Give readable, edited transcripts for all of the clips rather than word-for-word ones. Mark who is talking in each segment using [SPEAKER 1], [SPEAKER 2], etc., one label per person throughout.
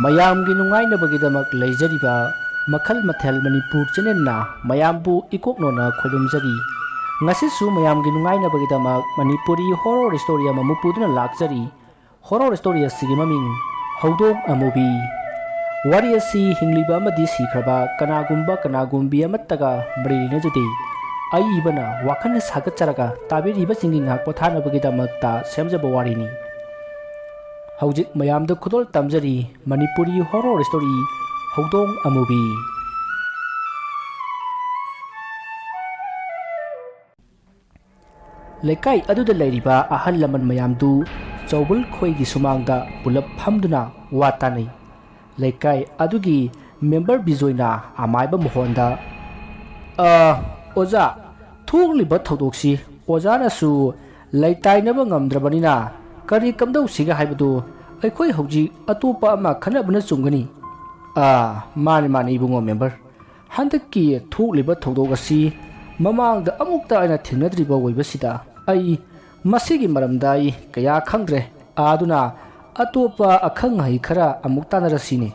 [SPEAKER 1] ꯃꯌꯥꯝꯒꯤ ꯅꯨꯡꯉꯥꯏꯅꯕꯒꯤꯗꯃꯛ ꯂꯩꯖꯔꯤꯕ ꯃꯈꯜ ꯃꯊꯦꯜ ꯃꯅꯤꯄꯨꯔ ꯆꯦꯅꯦꯜꯅ ꯃꯌꯥꯝꯕꯨ ꯏꯀꯣꯛꯅꯣꯅ ꯈꯣꯏꯔꯨꯝꯖꯔꯤ ꯉꯁꯤꯁꯨ ꯃꯌꯥꯝꯒꯤ ꯅꯨꯡꯉꯥꯏꯅꯕꯒꯤꯗꯃꯛ ꯃꯅꯤꯄꯨꯔꯤ ꯍꯣꯔꯔ ꯁ꯭ꯇꯣꯔꯤ ꯑꯃ ꯄꯨꯗꯨꯅ ꯂꯥꯛꯆꯔꯤ ꯍꯣꯔꯔ ꯁ꯭ꯇꯣꯔꯤ ꯑꯁꯤꯒꯤ ꯃꯃꯤꯡ ꯍꯧꯗꯣꯡ ꯑꯃꯨꯕꯤ ꯋꯥꯔꯤ ꯑꯁꯤ ꯍꯤꯡꯂꯤꯕ ꯑꯃꯗꯤ ꯁꯤꯈ꯭ꯔꯕ ꯀꯅꯥꯒꯨꯝꯕꯤ ꯑꯃꯠꯇꯒ ꯃꯔꯤ ꯂꯩꯅꯖꯗꯦ ꯑꯏꯕꯅ ꯋꯥꯈꯜ ꯁꯥꯒꯠꯆꯔꯒ ꯇꯥꯕꯤꯔꯤꯕꯁꯤꯡꯒꯤ ꯉꯥꯛ ꯄꯣꯊꯥꯅꯕꯒꯤꯗꯃꯛꯇ ꯁꯦꯝꯖꯕ ꯋꯥꯔꯤꯅꯤ ꯍꯧꯖꯤꯛ ꯃꯌꯥꯝꯗ ꯈꯨꯗꯣꯜ ꯇꯝꯖꯔꯤ ꯃꯅꯤꯄꯨꯔꯤ ꯍꯣꯔꯔ ꯁ꯭ꯇꯣꯔꯤ ꯍꯧꯗꯣꯡ ꯑꯃꯨꯕꯤ ꯂꯩꯀꯥꯏ ꯑꯗꯨꯗ ꯂꯩꯔꯤꯕ ꯑꯍꯜ ꯂꯃꯟ ꯃꯌꯥꯝꯗꯨ ꯆꯧꯕꯨꯜ ꯈꯣꯏꯒꯤ ꯁꯨꯃꯥꯡꯗ ꯄꯨꯂꯞ ꯐꯝꯗꯨꯅ ꯋꯥ ꯇꯥꯅꯩ ꯂꯩꯀꯥꯏ ꯑꯗꯨꯒꯤ ꯃꯦꯝꯕꯔ ꯕꯤꯖꯣꯏꯅ ꯑꯃꯥꯏꯕ ꯃꯍꯣꯟꯗ ꯑꯣꯖꯥ ꯊꯣꯛꯂꯤꯕ ꯊꯧꯗꯣꯛꯁꯤ ꯑꯣꯖꯥꯅꯁꯨ ꯂꯩꯇꯥꯏꯅꯕ ꯉꯝꯗ꯭ꯔꯕꯅꯤꯅ ꯀꯔꯤ ꯀꯝꯗꯧꯁꯤꯒꯦ ꯍꯥꯏꯕꯗꯨ ꯑꯩꯈꯣꯏ ꯍꯧꯖꯤꯛ ꯑꯇꯣꯞꯄ ꯑꯃ ꯈꯟꯅꯕꯅ ꯆꯨꯝꯒꯅꯤ ꯃꯥꯅꯤ ꯏꯕꯨꯡꯉꯣ ꯃꯦꯝꯕꯔ ꯍꯟꯗꯛꯀꯤ ꯊꯣꯛꯂꯤꯕ ꯊꯧꯗꯣꯛ ꯑꯁꯤ ꯃꯃꯥꯡꯗ ꯑꯃꯨꯛꯇ ꯑꯩꯅ ꯊꯦꯡꯅꯗ꯭ꯔꯤꯕ ꯑꯣꯏꯕꯁꯤꯗ ꯑꯩ ꯃꯁꯤꯒꯤ ꯃꯔꯝꯗ ꯑꯩ ꯀꯌా ꯈꯪꯗ꯭ꯔꯦ ꯑꯗꯨꯅ ꯑꯇꯣꯞꯄ ꯑꯈꯪ ꯑꯍꯩ ꯈꯔ ꯑꯃꯨꯛ ꯇꯥꯟꯅꯔꯁꯤꯅꯦ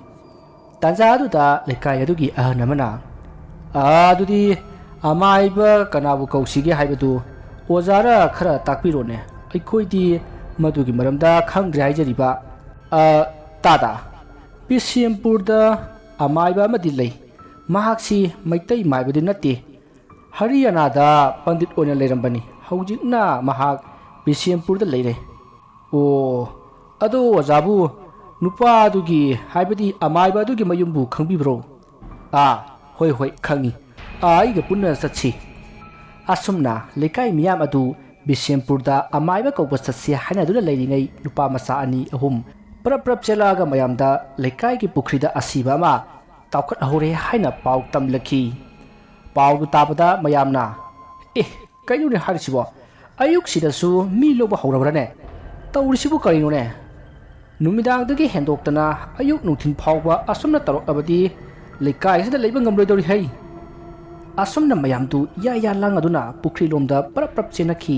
[SPEAKER 1] ꯇꯥꯟꯖꯥ ꯑꯗꯨꯗ ꯂꯩꯀꯥꯏ ꯑꯗꯨꯒꯤ ꯑꯍꯟ ꯑꯃꯅ ꯑꯗꯨꯗꯤ ꯑꯃꯥꯏꯕ ꯀꯅꯥꯕꯨ ꯀꯧꯁꯤꯒꯦ ꯍꯥꯏꯕꯗꯨ ꯑꯣꯖꯥꯅ ꯈꯔ ꯇꯥꯛꯄꯤꯔꯣꯅꯦ ꯑꯩꯈꯣꯏꯗꯤ ꯃꯗꯨꯒꯤ ꯃꯔꯝꯗ ꯈꯪꯗ꯭ꯔꯦ ꯍꯥꯏꯖꯔꯤꯕ ꯇꯥꯗꯥ ꯕꯤꯁꯦꯝꯄꯨꯔꯗ ꯑꯃꯥꯏꯕ ꯑꯃꯗꯤ ꯂꯩ ꯃꯍꯥꯛꯁꯤ ꯃꯩꯇꯩ ꯃꯥꯏꯕꯗꯤ ꯅꯠꯇꯦ ꯍꯔꯤꯌꯥꯅꯥꯗ ꯄꯟꯗꯤꯠ ꯑꯣꯏꯅ ꯂꯩꯔꯝꯕꯅꯤ ꯍꯧꯖꯤꯛꯅ ꯃꯍꯥꯛ ꯕꯤꯁꯦꯝꯄꯨꯔꯗ ꯂꯩꯔꯦ ꯑꯗꯣ ꯑꯣꯖꯥꯕꯨ ꯅꯨꯄꯥ ꯑꯗꯨꯒꯤ ꯍꯥꯏꯕꯗꯤ ꯑꯃꯥꯏꯕ ꯑꯗꯨꯒꯤ ꯃꯌꯨꯝꯕꯨ ꯈꯪꯕꯤꯕ꯭ꯔꯣ ꯍꯣꯏ ꯈꯪꯉꯤ ꯑꯩꯒ ꯄꯨꯟꯅ ꯆꯠꯁꯤ ꯑꯁꯨꯝꯅ ꯂꯩꯀꯥꯏ ꯃꯤꯌꯥꯝ ꯑꯗꯨ ꯕꯤꯁꯦꯝꯄꯨꯔꯗ ꯑꯃꯥꯏꯕ ꯀꯧꯕ ꯆꯠꯁꯤ ꯍꯥꯏꯅꯗꯨꯅ ꯂꯩꯔꯤꯉꯩ ꯅꯨꯄꯥ ꯃꯆꯥ ꯑꯅꯤ ꯑꯍꯨꯝ ꯄ꯭ꯔꯞ ꯆꯦꯜꯂꯛꯑꯒ ꯃꯌꯥꯝꯗ ꯂꯩꯀꯥꯏꯒꯤ ꯄꯨꯈ꯭ꯔꯤꯗ ꯑꯁꯤꯕ ꯑꯃ ꯇꯥꯎꯈꯠꯍꯧꯔꯦ ꯍꯥꯏꯅ ꯄꯥꯎ ꯇꯝꯂꯛꯈꯤ ꯄꯥꯎꯗꯨ ꯇꯥꯕꯗ ꯃꯌꯥꯝꯅ ꯀꯩꯅꯣꯅꯦ ꯍꯥꯏꯔꯤꯁꯤꯕꯣ ꯑꯌꯨꯛꯁꯤꯗꯁꯨ ꯃꯤ ꯂꯧꯕ ꯍꯧꯔꯕ꯭ꯔꯅꯦ ꯇꯧꯔꯤꯁꯤꯕꯨ ꯀꯔꯤꯅꯣꯅꯦ ꯅꯨꯃꯤꯗꯥꯡꯗꯒꯤ ꯍꯦꯟꯗꯣꯛꯇꯅ ꯑꯌꯨꯛ ꯅꯨꯡꯊꯤꯜ ꯐꯥꯎꯕ ꯑꯁꯨꯝꯅ ꯇꯧꯔꯛꯂꯕꯗꯤ ꯂꯩꯀꯥꯏꯁꯤꯗ ꯂꯩꯕ ꯉꯝꯂꯣꯏꯗꯧꯔꯤ ꯍꯩ ꯑꯁꯨꯝꯅ ꯃꯌꯥꯝꯗꯨ ꯌꯥ ꯂꯥꯡꯉꯗꯨꯅ ꯄꯨꯈ꯭ꯔꯤꯂꯣꯝꯗ ꯄ꯭ꯔꯞ ꯆꯦꯟꯅꯈꯤ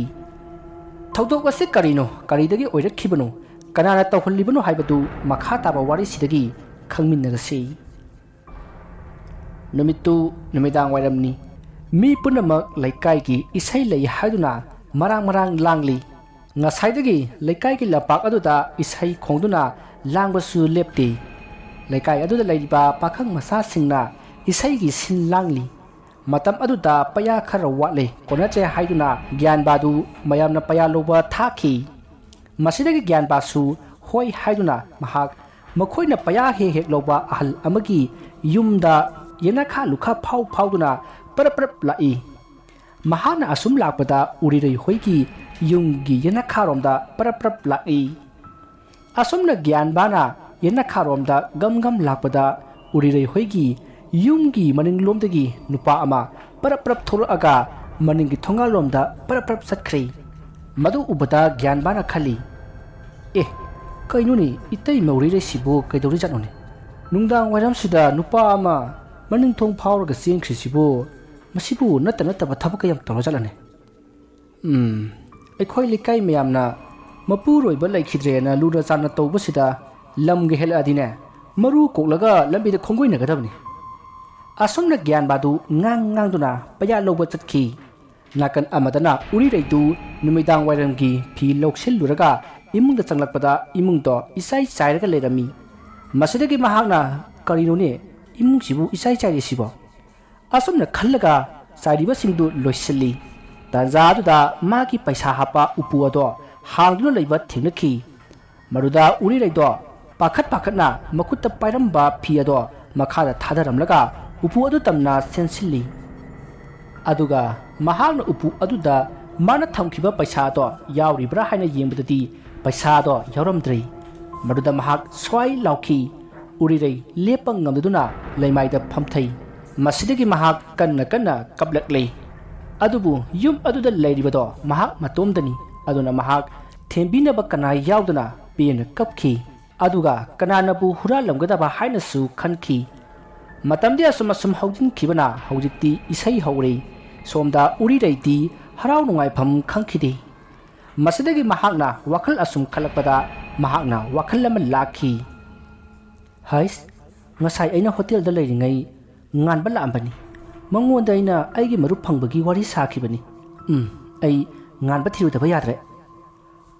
[SPEAKER 1] ꯊꯧꯗꯣꯛ ꯑꯁꯤ ꯀꯔꯤꯅꯣ ꯀꯔꯤꯗꯒꯤ ꯑꯣꯏꯔꯛꯈꯤꯕꯅꯣ ꯀꯅꯥꯅ ꯇꯧꯍꯜꯂꯤꯕꯅꯣ ꯍꯥꯏꯕꯗꯨ ꯃꯈꯥ ꯇꯥꯕ ꯋꯥꯔꯤꯁꯤꯗꯒꯤ ꯈꯪꯃꯤꯟꯅꯔꯁꯤ ꯅꯨꯃꯤꯠꯇꯨ ꯅꯨꯃꯤꯗꯥꯡ ꯋꯥꯏꯔꯝꯅꯤ ꯃꯤ ꯄꯨꯝꯅꯃꯛ ꯂꯩꯀꯥꯏꯒꯤ ꯏꯁꯩ ꯂꯩ ꯍꯥꯏꯗꯨꯅ ꯃꯔꯥꯡ ꯂꯥꯡꯂꯤ ꯉꯁꯥꯏꯗꯒꯤ ꯂꯩꯀꯥꯏꯒꯤ ꯂꯝꯄꯥꯛ ꯑꯗꯨꯗ ꯏꯁꯩ ꯈꯣꯡꯗꯨꯅ ꯂꯥꯡꯕꯁꯨ ꯂꯦꯞꯇꯦ ꯂꯩꯀꯥꯏ ꯑꯗꯨꯗ ꯂꯩꯔꯤꯕ ꯄꯥꯈꯪ ꯃꯆꯥꯁꯤꯡꯅ ꯏꯁꯩꯒꯤ ꯁꯤꯟ ꯂꯥꯡꯂꯤ ꯃꯇꯝ ꯑꯗꯨꯗ ꯄꯩꯌꯥ ꯈꯔ ꯋꯥꯠꯂꯦ ꯀꯣꯟꯅꯖꯦ ꯍꯥꯏꯗꯨꯅ ꯒ꯭ꯌꯥꯟꯕꯥꯗꯨ ꯃꯌꯥꯝꯅ ꯄꯩꯌꯥ ꯂꯧꯕ ꯊꯥꯈꯤ ꯃꯁꯤꯗꯒꯤ ꯒ꯭ꯌꯥꯟꯕꯥꯁꯨ ꯍꯣꯏ ꯍꯥꯏꯗꯨꯅ ꯃꯍꯥꯛ ꯃꯈꯣꯏꯅ ꯄꯩꯌꯥ ꯍꯦꯛ ꯂꯧꯕ ꯑꯍꯜ ꯑꯃꯒꯤ ꯌꯨꯝꯗ ꯌꯦꯅꯈꯥ ꯂꯨꯈꯥ ꯐꯥꯎꯗꯨꯅ ꯄ꯭ꯔꯞ ꯂꯥꯛꯏ ꯃꯍꯥꯛꯅ ꯑꯁꯨꯝ ꯂꯥꯛꯄꯗ ꯎꯔꯤꯔꯩ ꯍꯣꯏꯒꯤ ꯌꯨꯝꯒꯤ ꯌꯦꯅꯈꯥꯔꯣꯝꯗ ꯄ꯭ꯔꯞ ꯂꯥꯛꯏ ꯑꯁꯨꯝꯅ ꯒ꯭ꯌꯥꯟꯕꯥꯅ ꯌꯦꯅꯈꯥꯔꯣꯝꯗ ꯒꯝ ꯂꯥꯛꯄꯗ ꯎꯔꯤꯔꯩ ꯍꯣꯏꯒꯤ ꯌꯨꯝꯒꯤ ꯃꯅꯤꯡꯂꯣꯝꯗꯒꯤ ꯅꯨꯄꯥ ꯑꯃ ꯄ꯭ꯔꯞ ꯊꯣꯛꯂꯛꯑꯒ ꯃꯅꯤꯡꯒꯤ ꯊꯣꯡꯒꯥꯜꯂꯣꯝꯗ ꯄ꯭ꯔꯞ ꯆꯠꯈ꯭ꯔꯦ ꯃꯗꯨ ꯎꯕꯗ ꯒ꯭ꯌꯥꯟꯕꯥꯅ ꯈꯜꯂꯤ ꯀꯩꯅꯣꯅꯦ ꯏꯇꯩ ꯃꯧꯔꯤꯔꯩꯁꯤꯕꯨ ꯀꯩꯗꯧꯔꯤꯖꯥꯠꯅꯣꯅꯦ ꯅꯨꯡꯗꯥꯡ ꯋꯥꯏꯔꯝꯁꯤꯗ ꯅꯨꯄꯥ ꯑꯃ ꯃꯅꯤꯡꯊꯣꯡ ꯐꯥꯎꯔꯒ ꯆꯦꯟꯈ꯭ꯔꯤꯁꯤꯕꯨ ꯃꯁꯤꯕꯨ ꯅꯠꯇꯕ ꯊꯕꯛ ꯌꯥꯝ ꯇꯧꯔꯖꯥꯠꯂꯅꯦ ꯑꯩꯈꯣꯏ ꯂꯩꯀꯥꯏ ꯃꯌꯥꯝꯅ ꯃꯄꯨꯔꯣꯏꯕ ꯂꯩꯈꯤꯗ꯭ꯔꯦꯅ ꯂꯨꯅ ꯆꯥꯟꯅ ꯇꯧꯕꯁꯤꯗ ꯂꯝꯒ ꯍꯦꯜꯂꯛꯑꯗꯤꯅꯦ ꯃꯔꯨ ꯀꯣꯛꯂꯒ ꯂꯝꯕꯤꯗ ꯈꯣꯡꯒꯣꯏꯅꯒꯗꯕꯅꯤ ꯑꯁꯨꯝꯅ ꯒ꯭ꯌꯥꯟꯕꯥꯗꯨ ꯉꯥꯡꯗꯨꯅ ꯄꯩꯌꯥ ꯂꯧꯕ ꯆꯠꯈꯤ ꯅꯥꯀꯟ ꯑꯃꯗꯅ ꯎꯔꯤꯔꯩꯗꯨ ꯅꯨꯃꯤꯗꯥꯡ ꯋꯥꯏꯔꯝꯒꯤ ꯐꯤ ꯂꯧꯁꯤꯜꯂꯨꯔꯒ ꯏꯃꯨꯡꯗ ꯆꯪꯂꯛꯄꯗ ꯏꯃꯨꯡꯗꯣ ꯏꯆꯥꯏ ꯆꯥꯏꯔꯒ ꯂꯩꯔꯝꯃꯤ ꯃꯁꯤꯗꯒꯤ ꯃꯍꯥꯛꯅ ꯀꯔꯤꯅꯣꯅꯦ ꯏꯃꯨꯡꯁꯤꯕꯨ ꯏꯆꯥꯏ ꯆꯥꯏꯔꯤꯁꯤꯕꯣ ꯑꯁꯨꯝꯅ ꯈꯜꯂꯒ ꯆꯥꯏꯔꯤꯕꯁꯤꯡꯗꯨ ꯂꯣꯏꯁꯤꯜꯂꯤ ꯇꯥꯟꯖꯥ ꯑꯗꯨꯗ ꯃꯥꯒꯤ ꯄꯩꯁꯥ ꯍꯥꯞꯄ ꯎꯄꯨ ꯑꯗꯣ ꯍꯥꯡꯗꯨꯅ ꯂꯩꯕ ꯊꯦꯡꯅꯈꯤ ꯃꯗꯨꯗ ꯎꯔꯤꯔꯩꯗꯣ ꯄꯥꯈꯠꯅ ꯃꯈꯨꯠꯇ ꯄꯥꯏꯔꯝꯕ ꯐꯤ ꯑꯗꯣ ꯃꯈꯥꯗ ꯊꯥꯗꯔꯝꯂꯒ ꯎꯄꯨ ꯑꯗꯨ ꯇꯝꯅ ꯆꯦꯟꯁꯤꯜꯂꯤ ꯑꯗꯨꯒ ꯃꯍꯥꯛꯅ ꯎꯄꯨ ꯑꯗꯨꯗ ꯃꯥꯅ ꯊꯝꯈꯤꯕ ꯄꯩꯁꯥꯗꯣ ꯌꯥꯎꯔꯤꯕ꯭ꯔꯥ ꯍꯥꯏꯅ ꯌꯦꯡꯕꯗꯗꯤ ꯄꯩꯁꯥꯗꯣ ꯌꯥꯎꯔꯝꯗ꯭ꯔꯦ ꯃꯗꯨꯗ ꯃꯍꯥꯛ ꯁ꯭ꯋꯥꯏ ꯂꯥꯎꯈꯤ ꯎꯔꯤꯔꯩ ꯂꯦꯞꯄ ꯉꯝꯗꯗꯨꯅ ꯂꯩꯃꯥꯏꯗ ꯐꯝꯊꯩ ꯃꯁꯤꯗꯒꯤ ꯃꯍꯥꯛ ꯀꯟꯅ ꯀꯞꯂꯛꯂꯤ ꯑꯗꯨꯕꯨ ꯌꯨꯝ ꯑꯗꯨꯗ ꯂꯩꯔꯤꯕꯗꯣ ꯃꯍꯥꯛ ꯃꯇꯣꯝꯗꯅꯤ ꯑꯗꯨꯅ ꯃꯍꯥꯛ ꯊꯦꯝꯕꯤꯅꯕ ꯀꯅꯥ ꯌꯥꯎꯗꯅ ꯄꯦꯟꯅ ꯀꯞꯈꯤ ꯑꯗꯨꯒ ꯀꯅꯥꯅꯕꯨ ꯍꯨꯔꯥꯜꯂꯝꯒꯗꯕ ꯍꯥꯏꯅꯁꯨ ꯈꯟꯈꯤ ꯃꯇꯝꯗꯤ ꯑꯁꯨꯝ ꯍꯧꯖꯤꯟꯈꯤꯕꯅ ꯍꯧꯖꯤꯛꯇꯤ ꯏꯁꯩ ꯍꯧꯔꯦ ꯁꯣꯝꯗ ꯎꯔꯤꯔꯩꯗꯤ ꯍꯔꯥꯎ ꯅꯨꯡꯉꯥꯏꯐꯝ ꯈꯪꯈꯤꯗꯦ ꯃꯁꯤꯗꯒꯤ ꯃꯍꯥꯛꯅ ꯋꯥꯈꯜ ꯑꯁꯨꯝ ꯈꯜꯂꯛꯄꯗ ꯃꯍꯥꯛꯅ ꯋꯥꯈꯜ ꯑꯃ ꯂꯥꯛꯈꯤ ꯍꯥꯏꯁ ꯉꯁꯥꯏ ꯑꯩꯅ ꯍꯣꯇꯦꯜꯗ ꯂꯩꯔꯤꯉꯩ ꯉꯥꯟꯕ ꯂꯥꯛꯑꯝꯕꯅꯤ ꯃꯉꯣꯟꯗ ꯑꯩꯅ ꯑꯩꯒꯤ ꯃꯔꯨꯞ ꯐꯪꯕꯒꯤ ꯋꯥꯔꯤ ꯁꯥꯈꯤꯕꯅꯤ ꯑꯩ ꯉꯥꯟꯕ ꯊꯤꯔꯨꯗꯕ ꯌꯥꯗ꯭ꯔꯦ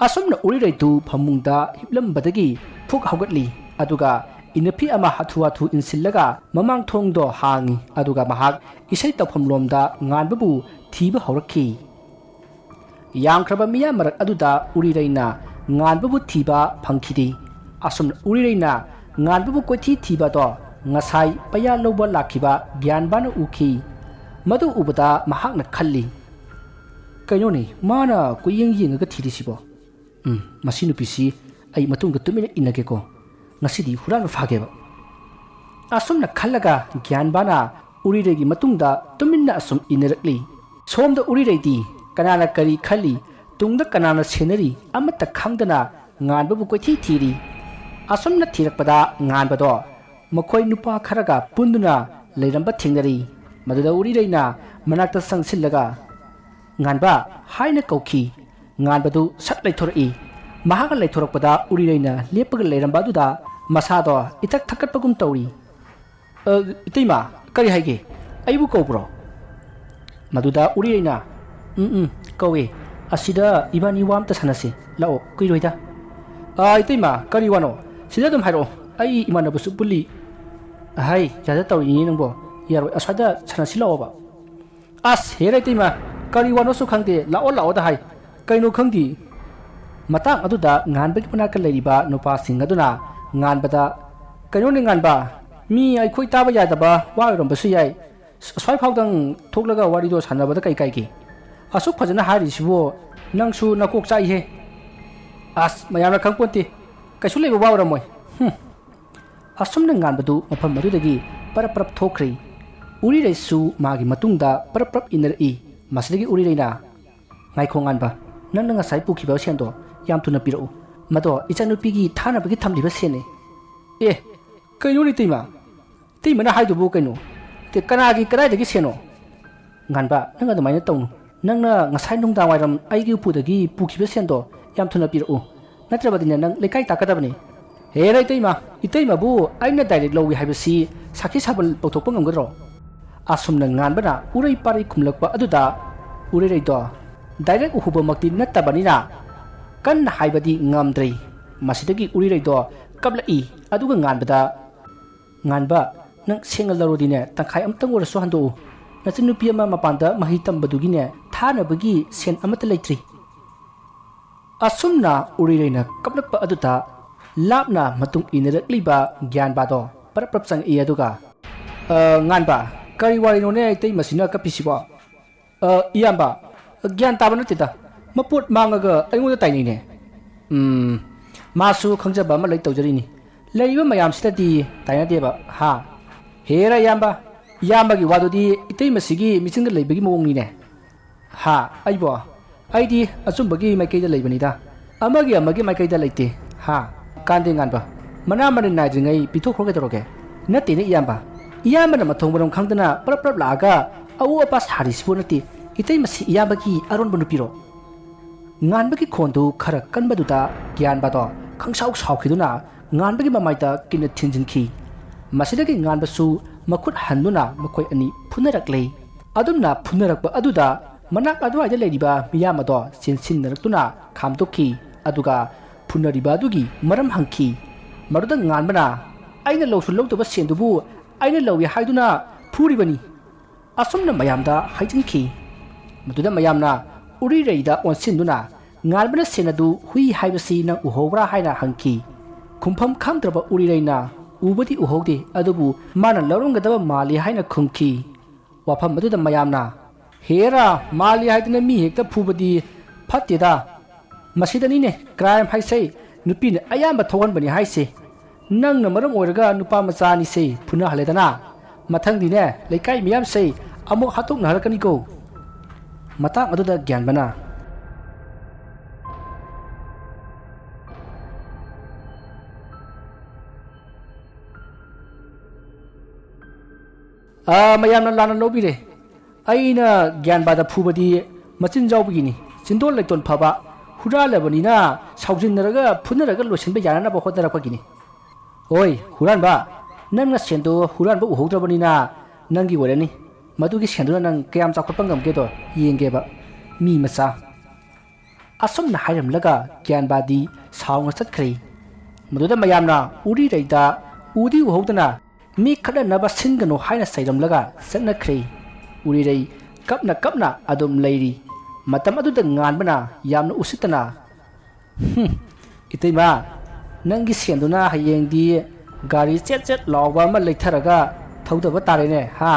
[SPEAKER 1] ꯑꯁꯨꯝꯅ ꯎꯔꯤꯔꯩꯗꯨ ꯐꯃꯨꯡꯗ ꯍꯤꯞꯂꯝꯕꯗꯒꯤ ꯐꯨꯛ ꯍꯧꯒꯠꯂꯤ ꯑꯗꯨꯒ ꯏꯅꯐꯤ ꯑꯃ ꯍꯥꯊꯨ ꯍꯥꯊꯨ ꯏꯟꯁꯤꯜꯂꯒ ꯃꯃꯥꯡ ꯊꯣꯡꯗꯣ ꯍꯥꯡꯉꯤ ꯑꯗꯨꯒ ꯃꯍꯥꯛ ꯏꯁꯩ ꯇꯧꯐꯝꯂꯣꯝꯗ ꯉꯥꯟꯕꯕꯨ ꯊꯤꯕ ꯍꯧꯔꯛꯈꯤ ꯌꯥꯝꯈ꯭ꯔꯕ ꯃꯤꯌꯥꯝ ꯃꯔꯛ ꯑꯗꯨꯗ ꯎꯔꯤꯔꯩꯅ ꯉꯥꯟꯕꯕꯨ ꯊꯤꯕ ꯐꯪꯈꯤꯗꯦ ꯑꯁꯨꯝꯅ ꯎꯔꯤꯔꯩꯅ ꯉꯥꯟꯕꯕꯨ ꯀꯣꯏꯊꯤ ꯊꯤꯕꯗꯣ ꯉꯁꯥꯏ ꯄꯩꯌꯥ ꯂꯧꯕ ꯂꯥꯛꯈꯤꯕ ꯒ꯭ꯌꯥꯟꯕꯥꯅ ꯎꯈꯤ ꯃꯗꯨ ꯎꯕꯗ ꯃꯍꯥꯛꯅ ꯈꯜꯂꯤ ꯀꯩꯅꯣꯅꯤ ꯃꯥꯅ ꯀꯣꯏꯌꯦꯡ ꯌꯦꯡꯉꯒ ꯊꯤꯔꯤꯁꯤꯕꯣ ꯃꯁꯤ ꯅꯨꯄꯤꯁꯤ ꯑꯩ ꯃꯇꯨꯡꯗ ꯇꯨꯃꯤꯟꯅ ꯏꯟꯅꯒꯦꯀꯣ ꯉꯁꯤꯗꯤ ꯍꯨꯔꯥꯟꯕ ꯐꯥꯒꯦꯕ ꯑꯁꯨꯝꯅ ꯈꯜꯂꯒ ꯒ꯭ꯌꯥꯟꯕꯥꯅ ꯎꯔꯤꯔꯩꯒꯤ ꯃꯇꯨꯡꯗ ꯇꯨꯃꯤꯟꯅ ꯑꯁꯨꯝ ꯏꯟꯅꯔꯛꯂꯤ ꯁꯣꯝꯗ ꯎꯔꯤꯔꯩꯗꯤ ꯀꯅꯥꯅ ꯀꯔꯤ ꯈꯜꯂꯤ ꯇꯨꯡꯗ ꯀꯅꯥꯅ ꯁꯦꯟꯅꯔꯤ ꯑꯃꯠꯇ ꯈꯪꯗꯅ ꯉꯥꯟꯕꯕꯨ ꯀꯣꯏꯊꯤ ꯊꯤꯔꯤ ꯑꯁꯨꯝꯅ ꯊꯤꯔꯛꯄꯗ ꯉꯥꯟꯕꯗꯣ ꯃꯈꯣꯏ ꯅꯨꯄꯥ ꯈꯔꯒ ꯄꯨꯟꯗꯨꯅ ꯂꯩꯔꯝꯕ ꯊꯦꯡꯅꯔꯤ ꯃꯗꯨꯗ ꯎꯔꯤꯔꯩꯅ ꯃꯅꯥꯛꯇ ꯆꯪꯁꯤꯜꯂꯒ ꯉꯥꯟꯕ ꯍꯥꯏꯅ ꯀꯧꯈꯤ ꯉꯥꯟꯕꯗꯨ ꯁꯠ ꯂꯩꯊꯣꯔꯛꯏ ꯃꯍꯥꯛꯅ ꯂꯩꯊꯣꯔꯛꯄꯗ ꯎꯔꯤꯔꯩꯅ ꯂꯦꯞꯄꯒ ꯂꯩꯔꯝꯕ ꯑꯗꯨꯗ ꯃꯁꯥꯗꯣ ꯏꯊꯛ ꯊꯛꯀꯠꯄꯒꯨꯝ ꯇꯧꯔꯤ ꯏꯇꯩꯃ ꯀꯔꯤ ꯍꯥꯏꯒꯦ ꯑꯩꯕꯨ ꯀꯧꯕ꯭ꯔꯣ ꯃꯗꯨꯗ ꯎꯔꯤꯔꯩꯅ ꯀꯧꯋꯦ ꯑꯁꯤꯗ ꯏꯕꯥꯅꯤ ꯋꯥ ꯑꯝꯇ ꯁꯥꯟꯅꯁꯤ ꯂꯥꯛꯑꯣ ꯀꯨꯏꯔꯣꯏꯗ ꯏꯇꯩꯃ ꯀꯔꯤ ꯋꯥꯅꯣ ꯁꯤꯗ ꯑꯗꯨꯝ ꯍꯥꯏꯔꯛꯑꯣ ꯑꯩ ꯏꯃꯥꯟꯅꯕꯁꯨ ꯄꯨꯜꯂꯤ ꯍꯥꯏ ꯌꯥꯗ ꯇꯧꯔꯤꯅꯤ ꯅꯪꯕꯣ ꯌꯥꯔꯣꯏ ꯑꯁ꯭ꯋꯥꯏꯗ ꯁꯥꯟꯅꯁꯤ ꯂꯥꯛꯑꯣꯕ ꯑꯁ ꯍꯦꯔ ꯏꯇꯩꯃ ꯀꯔꯤ ꯋꯥꯅꯣꯁꯨ ꯈꯪꯗꯦ ꯂꯥꯛꯑꯣ ꯂꯥꯛꯑꯣꯗ ꯍꯥꯏ ꯀꯩꯅꯣ ꯈꯪꯗꯦ ꯃꯇꯥꯡ ꯑꯗꯨꯗ ꯉꯥꯟꯕꯒꯤ ꯃꯅꯥꯛꯇ ꯂꯩꯔꯤꯕ ꯅꯨꯄꯥꯁꯤꯡ ꯑꯗꯨꯅ ꯉꯥꯟꯕꯗ ꯀꯩꯅꯣꯅꯦ ꯉꯥꯟꯕ ꯃꯤ ꯑꯩꯈꯣꯏ ꯇꯥꯕ ꯌꯥꯗꯕ ꯋꯥ ꯑꯣꯏꯔꯝꯕꯁꯨ ꯌꯥꯏ ꯑꯁ꯭ꯋꯥꯏ ꯐꯥꯎꯗꯪ ꯊꯣꯛꯂꯒ ꯋꯥꯔꯤꯗꯣ ꯁꯥꯟꯅꯕꯗ ꯀꯩ ꯀꯥꯏꯒꯦ ꯑꯁꯨꯛ ꯐꯖꯅ ꯍꯥꯏꯔꯤꯁꯤꯕꯨ ꯅꯪꯁꯨ ꯅꯀꯣꯛ ꯆꯥꯛꯏꯍꯦ ꯑꯁ ꯃꯌꯥꯝꯅ ꯈꯪꯄꯣꯟꯇꯦ ꯀꯩꯁꯨ ꯂꯩꯕ ꯋꯥ ꯑꯣꯏꯔꯝꯃꯣꯏ ꯑꯁꯨꯝꯅ ꯉꯥꯟꯕꯗꯨ ꯃꯐꯝ ꯑꯗꯨꯗꯒꯤ ꯄꯔꯞ ꯄꯔꯞ ꯊꯣꯛꯈ꯭ꯔꯤ ꯎꯔꯤꯔꯩꯁꯨ ꯃꯥꯒꯤ ꯃꯇꯨꯡꯗ ꯄꯔꯞ ꯄꯔꯞ ꯏꯟꯅꯔꯛꯏ ꯃꯁꯤꯗꯒꯤ ꯎꯔꯤꯔꯩꯅ ꯉꯥꯏꯈꯣ ꯉꯥꯟꯕ ꯅꯪꯅ ꯉꯁꯥꯏ ꯄꯨꯈꯤꯕ ꯁꯦꯟꯗꯣ ꯌꯥꯝ ꯊꯨꯅ ꯄꯤꯔꯛꯎ ꯃꯗꯣ ꯏꯆꯥꯅꯨꯄꯤꯒꯤ ꯊꯥꯅꯕꯒꯤ ꯊꯝꯂꯤꯕ ꯁꯦꯟꯅꯤ ꯀꯩꯅꯣꯅꯤ ꯏꯇꯩꯃꯅ ꯍꯥꯏꯗꯨꯕꯨ ꯀꯩꯅꯣ ꯀꯅꯥꯒꯤ ꯀꯗꯥꯏꯗꯒꯤ ꯁꯦꯟꯅꯣ ꯉꯥꯟꯕ ꯅꯪ ꯑꯗꯨꯃꯥꯏꯅ ꯇꯧꯅꯨ ꯅꯪꯅ ꯉꯁꯥꯏ ꯅꯨꯡꯗꯥꯡ ꯋꯥꯏꯔꯝ ꯑꯩꯒꯤ ꯎꯄꯨꯗꯒꯤ ꯄꯨꯈꯤꯕ ꯁꯦꯟꯗꯣ ꯌꯥꯝ ꯊꯨꯅ ꯄꯤꯔꯛꯎ ꯅꯠꯇ꯭ꯔꯕꯗꯤꯅꯦ ꯅꯪ ꯂꯩꯀꯥꯏ ꯇꯥꯛꯀꯗꯕꯅꯤ ꯍꯦꯔ ꯏꯇꯩꯃꯕꯨ ꯑꯩꯅ ꯗꯥꯏꯔꯦꯛ ꯂꯧꯏ ꯍꯥꯏꯕꯁꯤ ꯁꯥꯈꯤ ꯁꯥꯕꯜ ꯇꯧꯊꯣꯛꯄ ꯉꯝꯒꯗ꯭ꯔꯣ ꯑꯁꯨꯝꯅ ꯉꯥꯟꯕꯅ ꯎꯔꯩ ꯄꯥꯔꯩ ꯈꯨꯝꯂꯛꯄ ꯑꯗꯨꯗ ꯎꯔꯤꯔꯩꯗꯣ ꯗꯥꯏꯔꯦꯛ ꯎꯍꯨꯕꯃꯛꯇꯤ ꯅꯠꯇꯕꯅꯤꯅ ꯀꯟꯅ ꯍꯥꯏꯕꯗꯤ ꯉꯝꯗ꯭ꯔꯤ ꯃꯁꯤꯗꯒꯤ ꯎꯔꯤꯔꯩꯗꯣ ꯀꯞꯂꯛꯏ ꯑꯗꯨꯒ ꯉꯥꯟꯕꯗ ꯉꯥꯟꯕ ꯅꯪ ꯁꯦꯡꯅ ꯂꯧꯔꯗꯤꯅꯦ ꯇꯪꯈꯥꯏ ꯑꯃꯇꯪ ꯑꯣꯏꯔꯁꯨ ꯍꯟꯗꯣꯛꯎ ꯅꯆꯟꯅꯨꯄꯤ ꯑꯃ ꯃꯄꯥꯟꯗ ꯃꯍꯩ ꯇꯝꯕꯗꯨꯒꯤꯅꯦ ꯊꯥꯅꯕꯒꯤ ꯁꯦꯟ ꯑꯃꯠꯇ ꯂꯩꯇ꯭ꯔꯤ ꯑꯁꯨꯝꯅ ꯎꯔꯤꯔꯩꯅ ꯀꯞꯂꯛꯄ ꯑꯗꯨꯗ ꯂꯥꯞꯅ ꯃꯇꯨꯡ ꯏꯟꯅꯔꯛꯂꯤꯕ ꯒ꯭ꯌꯥꯟꯕꯥꯗꯣ ꯄꯔꯞ ꯄꯔꯞ ꯆꯪꯉꯛꯏ ꯑꯗꯨꯒ ꯉꯥꯟꯕ ꯀꯔꯤ ꯋꯥꯔꯤꯅꯣꯅꯦ ꯏꯇꯩꯃꯁꯤꯅ ꯀꯞꯄꯤꯁꯤꯕꯣ ꯏꯌꯥꯝꯕ ꯒ꯭ꯌꯥꯟ ꯇꯥꯕ ꯅꯠꯇꯦꯗ ꯃꯄꯣꯠ ꯃꯥꯡꯉꯒ ꯑꯩꯉꯣꯟꯗ ꯇꯥꯏꯅꯩꯅꯦ ꯃꯥꯁꯨ ꯈꯪꯖꯕ ꯑꯃ ꯂꯩ ꯇꯧꯖꯔꯤꯅꯤ ꯂꯩꯔꯤꯕ ꯃꯌꯥꯝꯁꯤꯗꯗꯤ ꯇꯥꯏꯅꯗꯦꯕ ꯍꯦꯔ ꯏꯌꯥꯝꯕꯒꯤ ꯋꯥꯗꯨꯗꯤ ꯏꯇꯩꯃꯁꯤꯒꯤ ꯃꯤꯆꯤꯟꯗ ꯂꯩꯕꯒꯤ ꯃꯑꯣꯡꯅꯤꯅꯦ ꯑꯩꯗꯤ ꯑꯆꯨꯝꯕꯒꯤ ꯃꯥꯏꯀꯩꯗ ꯂꯩꯕꯅꯤꯗ ꯑꯃꯒꯤ ꯃꯥꯏꯀꯩꯗ ꯂꯩꯇꯦ ꯀꯥꯟꯗꯦ ꯉꯥꯟꯕ ꯃꯅꯥ ꯃꯅꯤꯟ ꯅꯥꯏꯗ꯭ꯔꯤꯉꯩ ꯄꯤꯊꯣꯛꯈ꯭ꯔꯣ ꯀꯩꯗꯧꯔꯒꯦ ꯅꯠꯇꯦꯅꯦ ꯏꯌꯥꯝꯕꯅ ꯃꯊꯣꯡ ꯃꯔꯝ ꯈꯪꯗꯅ ꯄꯔꯞ ꯄꯔꯞ ꯂꯥꯛꯑꯒ ꯑꯎ ꯑꯄꯥ ꯁꯥꯔꯤꯁꯤꯕꯨ ꯅꯠꯇꯦ ꯏꯇꯩꯃꯁꯤ ꯏꯌꯥꯝꯕꯒꯤ ꯑꯔꯣꯟꯕ ꯅꯨꯄꯤꯔꯣ ꯉꯥꯟꯕꯒꯤ ꯈꯣꯟꯗꯨ ꯈꯔ ꯀꯟꯕꯗꯨꯗ ꯒ꯭ꯌꯥꯟꯕꯥꯗꯣ ꯈꯪꯁꯥꯎ ꯁꯥꯎꯈꯤꯗꯨꯅ ꯉꯥꯟꯕꯒꯤ ꯃꯃꯥꯏꯗ ꯀꯤꯟꯅ ꯊꯤꯟꯖꯤꯟꯈꯤ ꯃꯁꯤꯗꯒꯤ ꯉꯥꯟꯕꯁꯨ ꯃꯈꯨꯠ ꯍꯟꯗꯨꯅ ꯃꯈꯣꯏ ꯑꯅꯤ ꯐꯨꯅꯔꯛꯂꯦ ꯑꯗꯨꯝꯅ ꯐꯨꯅꯔꯛꯄ ꯑꯗꯨꯗ ꯃꯅꯥꯛ ꯑꯗꯨꯋꯥꯏꯗ ꯂꯩꯔꯤꯕ ꯃꯤꯌꯥꯝ ꯑꯗꯣ ꯆꯦꯟꯁꯤꯟꯅꯔꯛꯇꯨꯅ ꯈꯥꯝꯗꯣꯛꯈꯤ ꯑꯗꯨꯒ ꯐꯨꯅꯔꯤꯕ ꯑꯗꯨꯒꯤ ꯃꯔꯝ ꯍꯪꯈꯤ ꯃꯗꯨꯗ ꯉꯥꯟꯕꯅ ꯑꯩꯅ ꯂꯧꯁꯨ ꯂꯧꯗꯕ ꯁꯦꯟꯗꯨꯕꯨ ꯑꯩꯅ ꯂꯧꯏ ꯍꯥꯏꯗꯨꯅ ꯐꯨꯔꯤꯕꯅꯤ ꯑꯁꯨꯝꯅ ꯃꯌꯥꯝꯗ ꯍꯥꯏꯖꯤꯟꯈꯤ ꯃꯗꯨꯗ ꯃꯌꯥꯝꯅ ꯎꯔꯤꯔꯩꯗ ꯑꯣꯟꯁꯤꯟꯗꯨꯅ ꯉꯥꯟꯕꯅ ꯁꯦꯟ ꯑꯗꯨ ꯍꯨꯏ ꯍꯥꯏꯕꯁꯤ ꯅꯪ ꯎꯍꯧꯕ꯭ꯔꯥ ꯍꯥꯏꯅ ꯍꯪꯈꯤ ꯈꯨꯝꯐꯝ ꯈꯪꯗ꯭ꯔꯕ ꯎꯔꯤꯔꯩꯅ ꯎꯕꯗꯤ ꯎꯍꯧꯗꯦ ꯑꯗꯨꯕꯨ ꯃꯥꯅ ꯂꯧꯔꯝꯒꯗꯕ ꯃꯥꯜꯂꯤ ꯍꯥꯏꯅ ꯈꯨꯝꯈꯤ ꯋꯥꯐꯝ ꯑꯗꯨꯗ ꯃꯌꯥꯝꯅ ꯍꯦꯔꯥ ꯃꯥꯜꯂꯤ ꯍꯥꯏꯗꯨꯅ ꯃꯤ ꯍꯦꯛꯇ ꯐꯨꯕꯗꯤ ꯐꯠꯇꯦꯗ ꯃꯁꯤꯗꯅꯤꯅꯦ ꯀ꯭ꯔꯥꯏꯝ ꯍꯥꯏꯁꯦ ꯅꯨꯄꯤꯅ ꯑꯌꯥꯝꯕ ꯊꯣꯛꯍꯟꯕꯅꯤ ꯍꯥꯏꯁꯦ ꯅꯪꯅ ꯃꯔꯝ ꯑꯣꯏꯔꯒ ꯅꯨꯄꯥ ꯃꯆꯥ ꯑꯅꯤꯁꯦ ꯐꯨꯅꯍꯜꯂꯦꯗꯅ ꯃꯊꯪꯗꯤꯅꯦ ꯂꯩꯀꯥꯏ ꯃꯤꯌꯥꯝꯁꯦ ꯑꯃꯨꯛ ꯍꯥꯠꯇꯣꯛꯅꯍꯜꯂꯛꯀꯅꯤꯀꯣ ꯃꯇꯥꯡ ꯑꯗꯨꯗ ꯒ꯭ꯌꯥꯟꯕꯅ ꯃꯌꯥꯝꯅ ꯂꯥꯟꯅ ꯂꯧꯕꯤꯔꯦ ꯑꯩꯅ ꯒ꯭ꯌꯥꯟꯕꯥꯗ ꯐꯨꯕꯗꯤ ꯃꯆꯤꯟ ꯌꯥꯎꯕꯒꯤꯅꯤ ꯆꯤꯟꯗꯣꯟ ꯂꯩꯇꯣꯟ ꯐꯕ ꯍꯨꯔꯥꯜꯂꯕꯅꯤꯅ ꯁꯥꯎꯖꯤꯟꯅꯔꯒ ꯐꯨꯅꯔꯒ ꯂꯣꯏꯁꯤꯟꯕ ꯌꯥꯅꯅꯕ ꯍꯣꯠꯅꯔꯛꯄꯒꯤꯅꯤ ꯍꯣꯏ ꯍꯨꯔꯥꯟꯕ ꯅꯪꯅ ꯁꯦꯟꯗꯣ ꯍꯨꯔꯥꯟꯕ ꯎꯍꯧꯗ꯭ꯔꯕꯅꯤꯅ ꯅꯪꯒꯤ ꯑꯣꯏꯔꯅꯤ ꯃꯗꯨꯒꯤ ꯁꯦꯟꯗꯨꯅ ꯅꯪ ꯀꯌꯥꯝ ꯆꯥꯎꯈꯠꯄ ꯉꯝꯒꯦꯗꯣ ꯌꯦꯡꯒꯦꯕ ꯃꯤ ꯃꯆꯥ ꯑꯁꯨꯝꯅ ꯍꯥꯏꯔꯝꯂꯒ ꯒ꯭ꯌꯥꯟꯕꯥꯗꯤ ꯁꯥꯎꯅ ꯆꯠꯈ꯭ꯔꯦ ꯃꯗꯨꯗ ꯃꯌꯥꯝꯅ ꯎꯔꯤꯔꯩꯗ ꯎꯗꯤ ꯎꯍꯧꯗꯅ ꯃꯤ ꯈꯠꯅꯅꯕ ꯁꯤꯟꯒꯅꯨ ꯍꯥꯏꯅ ꯆꯩꯔꯝꯂꯒ ꯆꯠꯅꯈ꯭ꯔꯦ ꯎꯔꯤꯔꯩ ꯀꯞꯅ ꯀꯞꯅ ꯑꯗꯨꯝ ꯂꯩꯔꯤ ꯃꯇꯝ ꯑꯗꯨꯗ ꯉꯥꯟꯕꯅ ꯌꯥꯝꯅ ꯎꯁꯤꯠꯇꯅ ꯏꯇꯩꯃ ꯅꯪꯒꯤ ꯁꯦꯟꯗꯨꯅ ꯍꯌꯦꯡꯗꯤ ꯒꯥꯔꯤ ꯆꯦꯠ ꯆꯦꯠ ꯂꯥꯎꯕ ꯑꯃ ꯂꯩꯊꯔꯒ ꯊꯧꯗꯕ ꯇꯥꯔꯦꯅꯦ ꯍꯥ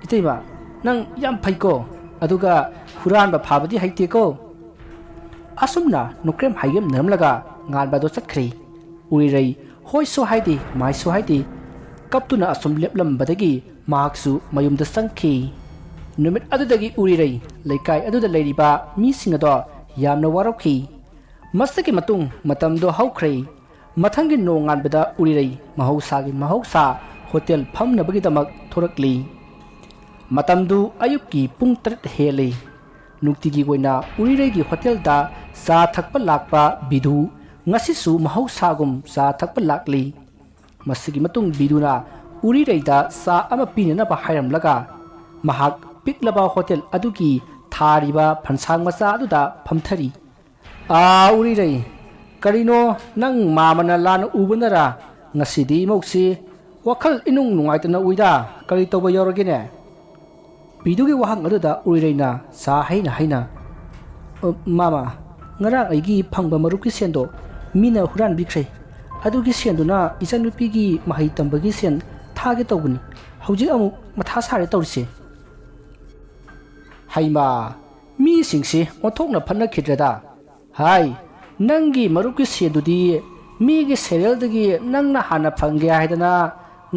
[SPEAKER 1] 이때이마 ꯅꯪ ꯌꯥꯝ ꯐꯩꯀꯣ ꯑꯗꯨꯒ ꯍꯨꯔꯥꯟꯕ ꯐꯥꯕꯗꯤ ꯍꯩꯇꯦꯀꯣ ꯑꯁꯨꯝꯅ ꯅꯨꯀ꯭ꯔꯦꯝ ꯍꯥꯏꯒꯦꯝ ꯅꯔꯝꯂꯒ ꯉꯥꯟꯕꯗꯣ ꯆꯠꯈ꯭ꯔꯦ ꯎꯔꯤꯔꯩ ꯍꯣꯏꯁꯨ ꯍꯥꯏꯗꯦ ꯃꯥꯏꯁꯨ ꯍꯥꯏꯗꯦ ꯀꯞꯇꯨꯅ ꯑꯁꯨꯝ ꯂꯦꯞꯂꯝꯕꯗꯒꯤ ꯃꯍꯥꯛꯁꯨ ꯃꯌꯨꯝꯗ ꯆꯪꯈꯤ ꯅꯨꯃꯤꯠ ꯑꯗꯨꯗꯒꯤ ꯎꯔꯤꯔꯩ ꯂꯩꯀꯥꯏ ꯑꯗꯨꯗ ꯂꯩꯔꯤꯕ ꯃꯤꯁꯤꯡ ꯑꯗꯣ ꯌꯥꯝꯅ ꯋꯥꯔꯧꯈꯤ ꯃꯁꯤꯒꯤ ꯃꯇꯨꯡ ꯃꯇꯝꯗꯣ ꯍꯧꯈ꯭ꯔꯦ ꯃꯊꯪꯒꯤ ꯅꯣꯡꯉꯥꯟꯕꯗ ꯎꯔꯤꯔꯩ ꯃꯍꯧꯁꯥ ꯍꯣꯇꯦꯜ ꯐꯝꯅꯕꯒꯤꯗꯃꯛ ꯊꯣꯔꯛꯂꯤ ꯃꯇꯝꯗꯨ ꯑꯌꯨꯛꯀꯤ ꯄꯨꯡ 8 ꯍꯦꯜꯂꯤ ꯅꯨꯡꯇꯤꯒꯤ ꯑꯣꯏꯅ ꯎꯔꯤꯔꯩꯒꯤ ꯍꯣꯇꯦꯜꯗ ꯆꯥ ꯊꯛꯄ ꯂꯥꯛꯄ ꯕꯤꯗꯨ ꯉꯁꯤꯁꯨ ꯃꯍꯧꯁꯥꯒꯨꯝ ꯆꯥ ꯊꯛꯄ ꯂꯥꯛꯂꯤ ꯃꯁꯤꯒꯤ ꯃꯇꯨꯡ ꯕꯤꯗꯨꯅ ꯎꯔꯤꯔꯩꯗ ꯆꯥ ꯑꯃ ꯄꯤꯅꯅꯕ ꯍꯥꯏꯔꯝꯂꯒ ꯃꯍꯥꯛ ꯄꯤꯛꯂꯕ ꯍꯣꯇꯦꯜ ꯑꯗꯨꯒꯤ ꯊꯥꯔꯤꯕ ꯐꯟꯁꯥꯡ ꯃꯆꯥ ꯑꯗꯨꯗ ꯐꯝꯊꯔꯤ ꯎꯔꯤꯔꯩ ꯀꯔꯤꯅꯣ ꯅꯪ ꯃꯥꯃꯅ ꯂꯥꯟꯅ ꯎꯕꯅꯔꯥ ꯉꯁꯤꯗꯤ ꯏꯃꯧꯁꯤ ꯋꯥꯈꯜ ꯏꯅꯨꯡ ꯅꯨꯡꯉꯥꯏꯇꯅ ꯎꯏꯗ ꯀꯔꯤ ꯇꯧꯕ ꯌꯥꯎꯔꯒꯦꯅꯦ ꯕꯤꯗꯨꯒꯤ ꯋꯥꯍꯪ ꯑꯗꯨꯗ ꯎꯔꯤꯔꯩꯅ ꯆꯥ ꯍꯩꯅ ꯃꯥꯃꯥ ꯉꯔꯥꯡ ꯑꯩꯒꯤ ꯐꯪꯕ ꯃꯔꯨꯞꯀꯤ ꯁꯦꯟꯗꯣ ꯃꯤꯅ ꯍꯨꯔꯥꯟꯕꯤꯈ꯭ꯔꯦ ꯑꯗꯨꯒꯤ ꯁꯦꯟꯗꯨꯅ ꯏꯆꯟꯅꯨꯄꯤꯒꯤ ꯃꯍꯩ ꯇꯝꯕꯒꯤ ꯁꯦꯟ ꯊꯥꯒꯦ ꯇꯧꯕꯅꯤ ꯍꯧꯖꯤꯛ ꯑꯃꯨꯛ ꯃꯊꯥ ꯁꯥꯔꯦ ꯇꯧꯔꯤꯁꯦ ꯍꯩꯃꯥ ꯃꯤꯁꯤꯡꯁꯤ ꯑꯣꯟꯊꯣꯛꯅ ꯐꯠꯅꯈꯤꯗ꯭ꯔꯦꯗ ꯍꯥꯏ ꯅꯪꯒꯤ ꯃꯔꯨꯞꯀꯤ ꯁꯦꯟꯗꯨꯗꯤ ꯃꯤꯒꯤ ꯁꯦꯔꯦꯜꯗꯒꯤ ꯅꯪꯅ ꯍꯥꯟꯅ ꯐꯪꯒꯦ ꯍꯥꯏꯗꯅ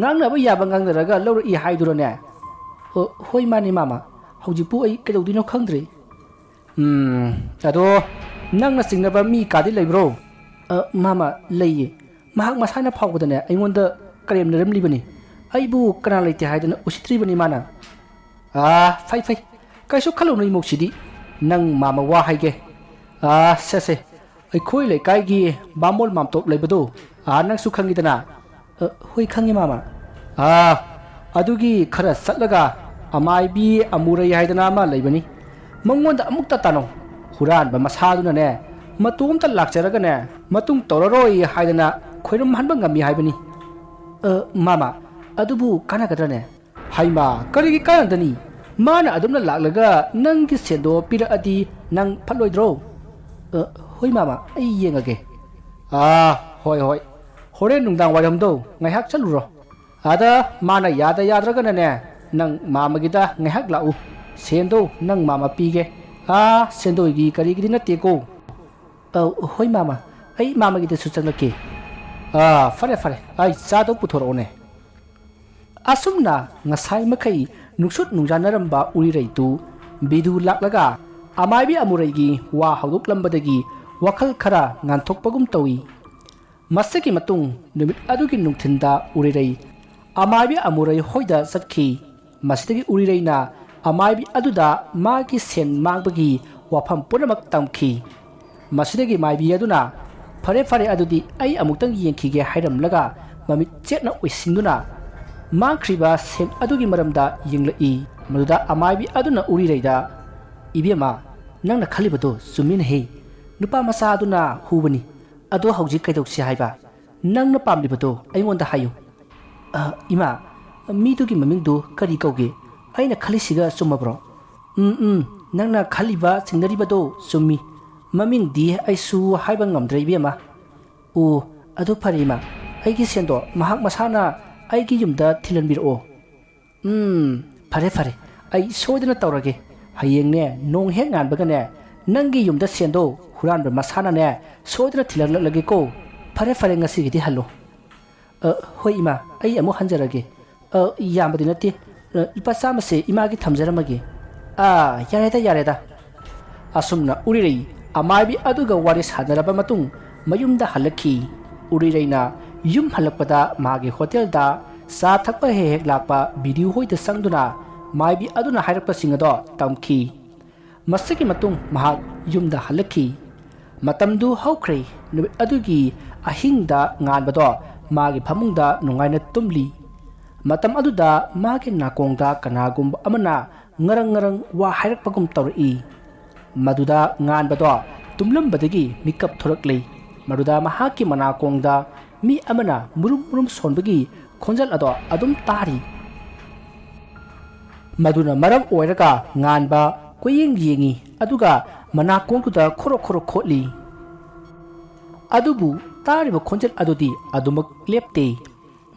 [SPEAKER 1] ꯉꯥꯡꯅꯕ ꯌꯥꯕ ꯉꯥꯡꯅꯔꯒ ꯂꯧꯔꯛꯏ ꯍꯥꯏꯗꯨꯔꯅꯦ ꯍꯣꯏ ꯃꯥꯅꯤ ꯃꯥꯃꯥ ꯍꯧꯖꯤꯛꯄꯨ ꯑꯩ ꯀꯩꯗꯧꯗꯣꯏꯅꯣ ꯈꯪꯗ꯭ꯔꯦ ꯑꯗꯣ ꯅꯪꯅ ꯆꯤꯡꯅꯕ ꯃꯤ ꯀꯥꯗꯤ ꯂꯩꯕ꯭ꯔꯣ ꯃꯥꯃꯥ ꯂꯩꯌꯦ ꯃꯍꯥꯛ ꯃꯁꯥꯅ ꯐꯥꯎꯕꯗꯅꯦ ꯑꯩꯉꯣꯟꯗ ꯀꯔꯦꯝꯅꯔꯝꯂꯤꯕꯅꯤ ꯑꯩꯕꯨ ꯀꯅꯥ ꯂꯩꯇꯦ ꯍꯥꯏꯗꯅ ꯎꯁꯤꯠꯇ꯭ꯔꯤꯕꯅꯤ ꯃꯥꯅ ꯐꯩ ꯀꯩꯁꯨ ꯈꯜꯂꯨꯅꯨ ꯏꯃꯧꯁꯤꯗꯤ ꯅꯪ ꯃꯥꯃꯥ ꯋꯥ ꯍꯥꯏꯒꯦ ꯁꯦ ꯑꯩꯈꯣꯏ ꯂꯩꯀꯥꯏꯒꯤ ꯕꯥꯃꯣꯜ ꯃꯥꯝꯇꯣꯞ ꯂꯩꯕꯗꯣ ꯅꯪꯁꯨ ꯈꯪꯉꯤꯗꯅ ꯍꯣꯏ ꯈꯪꯉꯤ ꯃꯥꯃꯥ ꯑꯗꯨꯒꯤ ꯈꯔ ꯆꯠꯂꯒ ꯑꯃꯥꯏꯕꯤ ꯑꯃꯨꯔꯩ ꯍꯥꯏꯗꯅ ꯑꯃ ꯂꯩꯕꯅꯤ ꯃꯉꯣꯟꯗ ꯑꯃꯨꯛꯇ ꯇꯥꯅꯧ ꯍꯨꯔꯥꯟꯕ ꯃꯁꯥꯗꯨꯅꯅꯦ ꯃꯇꯣꯝꯇ ꯂꯥꯛꯆꯔꯒꯅꯦ ꯃꯇꯨꯡ ꯇꯧꯔꯔꯣꯏ ꯍꯥꯏꯗꯅ ꯈꯣꯏꯔꯝꯍꯟꯕ ꯉꯝꯃꯤ ꯍꯥꯏꯕꯅꯤ ꯃꯥꯃꯥ ꯑꯗꯨꯕꯨ ꯀꯥꯟꯅꯒꯗ꯭ꯔꯅꯦ ꯍꯩꯃꯥ ꯀꯔꯤꯒꯤ ꯀꯥꯟꯅꯗꯅꯤ ꯃꯥꯅ ꯑꯗꯨꯝꯅ ꯂꯥꯛꯂꯒ ꯅꯪꯒꯤ ꯁꯦꯟꯗꯣ ꯄꯤꯔꯛꯑꯗꯤ ꯅꯪ ꯐꯠꯂꯣꯏꯗ꯭ꯔꯣ ꯍꯣꯏ ꯃꯥꯃꯥ ꯑꯩ ꯌꯦꯡꯉꯒꯦ ꯍꯣꯏ ꯍꯣꯔꯦꯟ ꯅꯨꯡꯗꯥꯡ ꯋꯥꯏꯔꯝꯗꯣ ꯉꯥꯏꯍꯥꯛ ꯆꯠꯂꯨꯔꯣ ꯑꯗ ꯃꯥꯅ ꯌꯥꯗ꯭ꯔꯒꯅꯅꯦ ꯅꯪ ꯃꯥꯃꯒꯤꯗ ꯉꯥꯏꯍꯥꯛ ꯂꯥꯛꯎ ꯁꯦꯟꯗꯣ ꯅꯪ ꯃꯥꯃꯥ ꯄꯤꯒꯦ ꯁꯦꯟꯗꯣꯏꯒꯤ ꯀꯔꯤꯒꯤꯗꯤ ꯅꯠꯇꯦꯀꯣ ꯍꯣꯏ ꯃꯥꯃꯥ ꯑꯩ ꯃꯥꯃꯒꯤꯗꯁꯨ ꯆꯪꯂꯛꯀꯦ ꯐꯔꯦ ꯑꯩ ꯆꯥꯗꯣ ꯄꯨꯊꯣꯔꯛꯑꯣꯅꯦ ꯑꯁꯨꯝꯅ ꯉꯁꯥꯏ ꯃꯈꯩ ꯅꯨꯡꯁꯨꯠ ꯅꯨꯡꯖꯥꯅꯔꯝꯕ ꯎꯔꯤꯔꯩꯗꯨ ꯕꯤꯗꯨ ꯂꯥꯛꯂꯒ ꯑꯃꯥꯏꯕꯤ ꯑꯃꯨꯔꯩꯒꯤ ꯋꯥ ꯍꯧꯗꯣꯛꯂꯝꯕꯗꯒꯤ ꯋꯥꯈꯜ ꯈꯔ ꯉꯥꯟꯊꯣꯛꯄꯒꯨꯝ ꯇꯧꯏ ꯃꯁꯤꯒꯤ ꯃꯇꯨꯡ ꯅꯨꯃꯤꯠ ꯑꯗꯨꯒꯤ ꯅꯨꯡꯊꯤꯟꯗ ꯎꯔꯤꯔꯩ ꯑꯃꯥꯏꯕꯤ ꯑꯃꯨꯔꯩ ꯍꯣꯏꯗ ꯆꯠꯈꯤ ꯃꯁꯤꯗꯒꯤ ꯎꯔꯤꯔꯩꯅ ꯑꯃꯥꯏꯕꯤ ꯑꯗꯨꯗ ꯃꯥꯒꯤ ꯁꯦꯟ ꯃꯥꯡꯕꯒꯤ ꯋꯥꯐꯝ ꯄꯨꯝꯅꯃꯛ ꯇꯝꯈꯤ ꯃꯁꯤꯗꯒꯤ ꯃꯥꯏꯕꯤ ꯑꯗꯨꯅ ꯐꯔꯦ ꯑꯗꯨꯗꯤ ꯑꯩ ꯑꯃꯨꯛꯇꯪ ꯌꯦꯡꯈꯤꯒꯦ ꯍꯥꯏꯔꯝꯂꯒ ꯃꯃꯤꯠ ꯆꯦꯠꯅ ꯑꯣꯏꯁꯤꯡꯗꯨꯅ ꯃꯥꯡꯈ꯭ꯔꯤꯕ ꯁꯦꯟ ꯑꯗꯨꯒꯤ ꯃꯔꯝꯗ ꯌꯦꯡꯂꯛꯏ ꯃꯗꯨꯗ ꯑꯃꯥꯏꯕꯤ ꯑꯗꯨꯅ ꯎꯔꯤꯔꯩꯗ 이비엠아 ꯅꯪꯅ ꯈꯜꯂꯤꯕꯗꯣ ꯆꯨꯝꯃꯤꯅꯦꯍꯦ ꯅꯨꯄꯥ ꯃꯆꯥ ꯑꯗꯨꯅ ꯍꯨꯕꯅꯤ ꯑꯗꯣ ꯍꯧꯖꯤꯛ ꯀꯩꯗꯧꯁꯤ ꯍꯥꯏꯕ ꯅꯪꯅ ꯄꯥꯝꯂꯤꯕꯗꯣ ꯑꯩꯉꯣꯟꯗ ꯍꯥꯏꯌꯨ ꯏꯃꯥ ꯃꯤꯗꯨꯒꯤ ꯃꯃꯤꯡꯗꯨ ꯀꯔꯤ ꯀꯧꯒꯦ ꯑꯩꯅ ꯈꯜꯂꯤꯁꯤꯒ ꯆꯨꯝꯃꯕ꯭ꯔꯣ ꯅꯪꯅ ꯈꯜꯂꯤꯕ ꯆꯤꯡꯅꯔꯤꯕꯗꯣ ꯆꯨꯝꯃꯤ ꯃꯃꯤꯡꯗꯤ ꯑꯩꯁꯨ ꯍꯥꯏꯕ ꯉꯝꯗ꯭ꯔꯦ ꯏꯕꯦꯝꯃ ꯑꯗꯨ ꯐꯔꯦ ꯏꯃꯥ ꯑꯩꯒꯤ ꯁꯦꯟꯗꯣ ꯃꯍꯥꯛ ꯃꯁꯥꯅ ꯑꯩꯒꯤ ꯌꯨꯝꯗ ꯊꯤꯜꯍꯟꯕꯤꯔꯛꯑꯣ ꯐꯔꯦ ꯑꯩ ꯁꯣꯏꯗꯅ ꯇꯧꯔꯒꯦ ꯍꯌꯦꯡꯅꯦ ꯅꯣꯡ ꯍꯦꯛ ꯉꯥꯟꯕꯒꯅꯦ ꯅꯪꯒꯤ ꯌꯨꯝꯗ ꯁꯦꯟꯗꯣ ꯍꯨꯔꯥꯟꯕ ꯃꯁꯥꯅꯅꯦ ꯁꯣꯏꯗꯅ ꯊꯤꯜꯍꯜꯂꯛꯂꯒꯦꯀꯣ ꯐꯔꯦ ꯉꯁꯤꯒꯤꯗꯤ ꯍꯜꯂꯣ ꯍꯣꯏ ꯏꯃꯥ ꯑꯩ ꯑꯃꯨꯛ ꯍꯟꯖꯔꯒꯦ ꯌꯥꯝꯕꯗꯤ ꯅꯠꯇꯦ ꯂꯨꯄꯥ 100ꯁꯦ ꯏꯃꯥꯒꯤ ꯊꯝꯖꯔꯝꯃꯒꯦ ꯌꯥꯔꯦꯗ ꯑꯁꯨꯝꯅ ꯎꯔꯤꯔꯩ ꯑꯃꯥꯏꯕꯤ ꯑꯗꯨꯒ ꯋꯥꯔꯤ ꯁꯥꯟꯅꯔꯕ ꯃꯇꯨꯡ ꯃꯌꯨꯝꯗ ꯍꯜꯂꯛꯈꯤ ꯎꯔꯤꯔꯩꯅ ꯌꯨꯝ ꯍꯜꯂꯛꯄꯗ ꯃꯥꯒꯤ ꯍꯣꯇꯦꯜꯗ ꯆꯥ ꯊꯛꯄ ꯍꯦꯛ ꯂꯥꯛꯄ ꯕꯤꯗꯨ ꯍꯣꯏꯗ ꯆꯪꯗꯨꯅ ꯃꯥꯏꯕꯤ ꯑꯗꯨꯅ ꯍꯥꯏꯔꯛꯄꯁꯤꯡ ꯑꯗꯣ ꯇꯝꯈꯤ ꯃꯁꯤꯒꯤ ꯃꯇꯨꯡ ꯃꯍꯥꯛ ꯌꯨꯝꯗ ꯍꯜꯂꯛꯈꯤ ꯃꯇꯝꯗꯨ ꯍꯧꯈ꯭ꯔꯦ ꯅꯨꯃꯤꯠ ꯑꯗꯨꯒꯤ ꯑꯍꯤꯡꯗ ꯉꯥꯟꯕꯗꯣ ꯃꯥꯒꯤ ꯐꯃꯨꯡꯗ ꯅꯨꯡꯉꯥꯏꯅ ꯇꯨꯝꯂꯤ ꯃꯇꯝ ꯑꯗꯨꯗ ꯃꯥꯒꯤ ꯅꯥꯀꯣꯡꯗ ꯀꯅꯥꯒꯨꯝꯕ ꯑꯃꯅ ꯉꯔꯪ ꯉꯔꯪ ꯋꯥ ꯍꯥꯏꯔꯛꯄꯒꯨꯝ ꯇꯧꯔꯛꯏ ꯃꯗꯨꯗ ꯉꯥꯟꯕꯗꯣ ꯇꯨꯝꯂꯝꯕꯗꯒꯤ ꯃꯤꯀꯞ ꯊꯣꯔꯛꯂꯤ ꯃꯗꯨꯗ ꯃꯍꯥꯛꯀꯤ ꯃꯅꯥꯀꯣꯡꯗ ꯃꯤ ꯑꯃꯅ ꯃꯨꯔꯨꯝ ꯃꯨꯔꯨꯝ ꯁꯣꯟꯕꯒꯤ ꯈꯣꯟꯖꯦꯜ ꯑꯗꯣ ꯑꯗꯨꯝ ꯇꯥꯔꯤ ꯃꯗꯨꯅ ꯃꯔꯝ ꯑꯣꯏꯔꯒ ꯉꯥꯟꯕ ꯀꯣꯏꯌꯦꯡ ꯌꯦꯡꯉꯤ ꯑꯗꯨꯒ ꯃꯅꯥꯀꯣꯡꯗꯨꯗ ꯈꯣꯔꯣ ꯈꯣꯔꯣ ꯈꯣꯠꯂꯤ ꯑꯗꯨꯕꯨ ꯇꯥꯔꯤꯕ ꯈꯣꯟꯖꯦꯜ ꯑꯗꯨꯗꯤ ꯑꯗꯨꯃꯛ ꯂꯦꯞꯇꯦ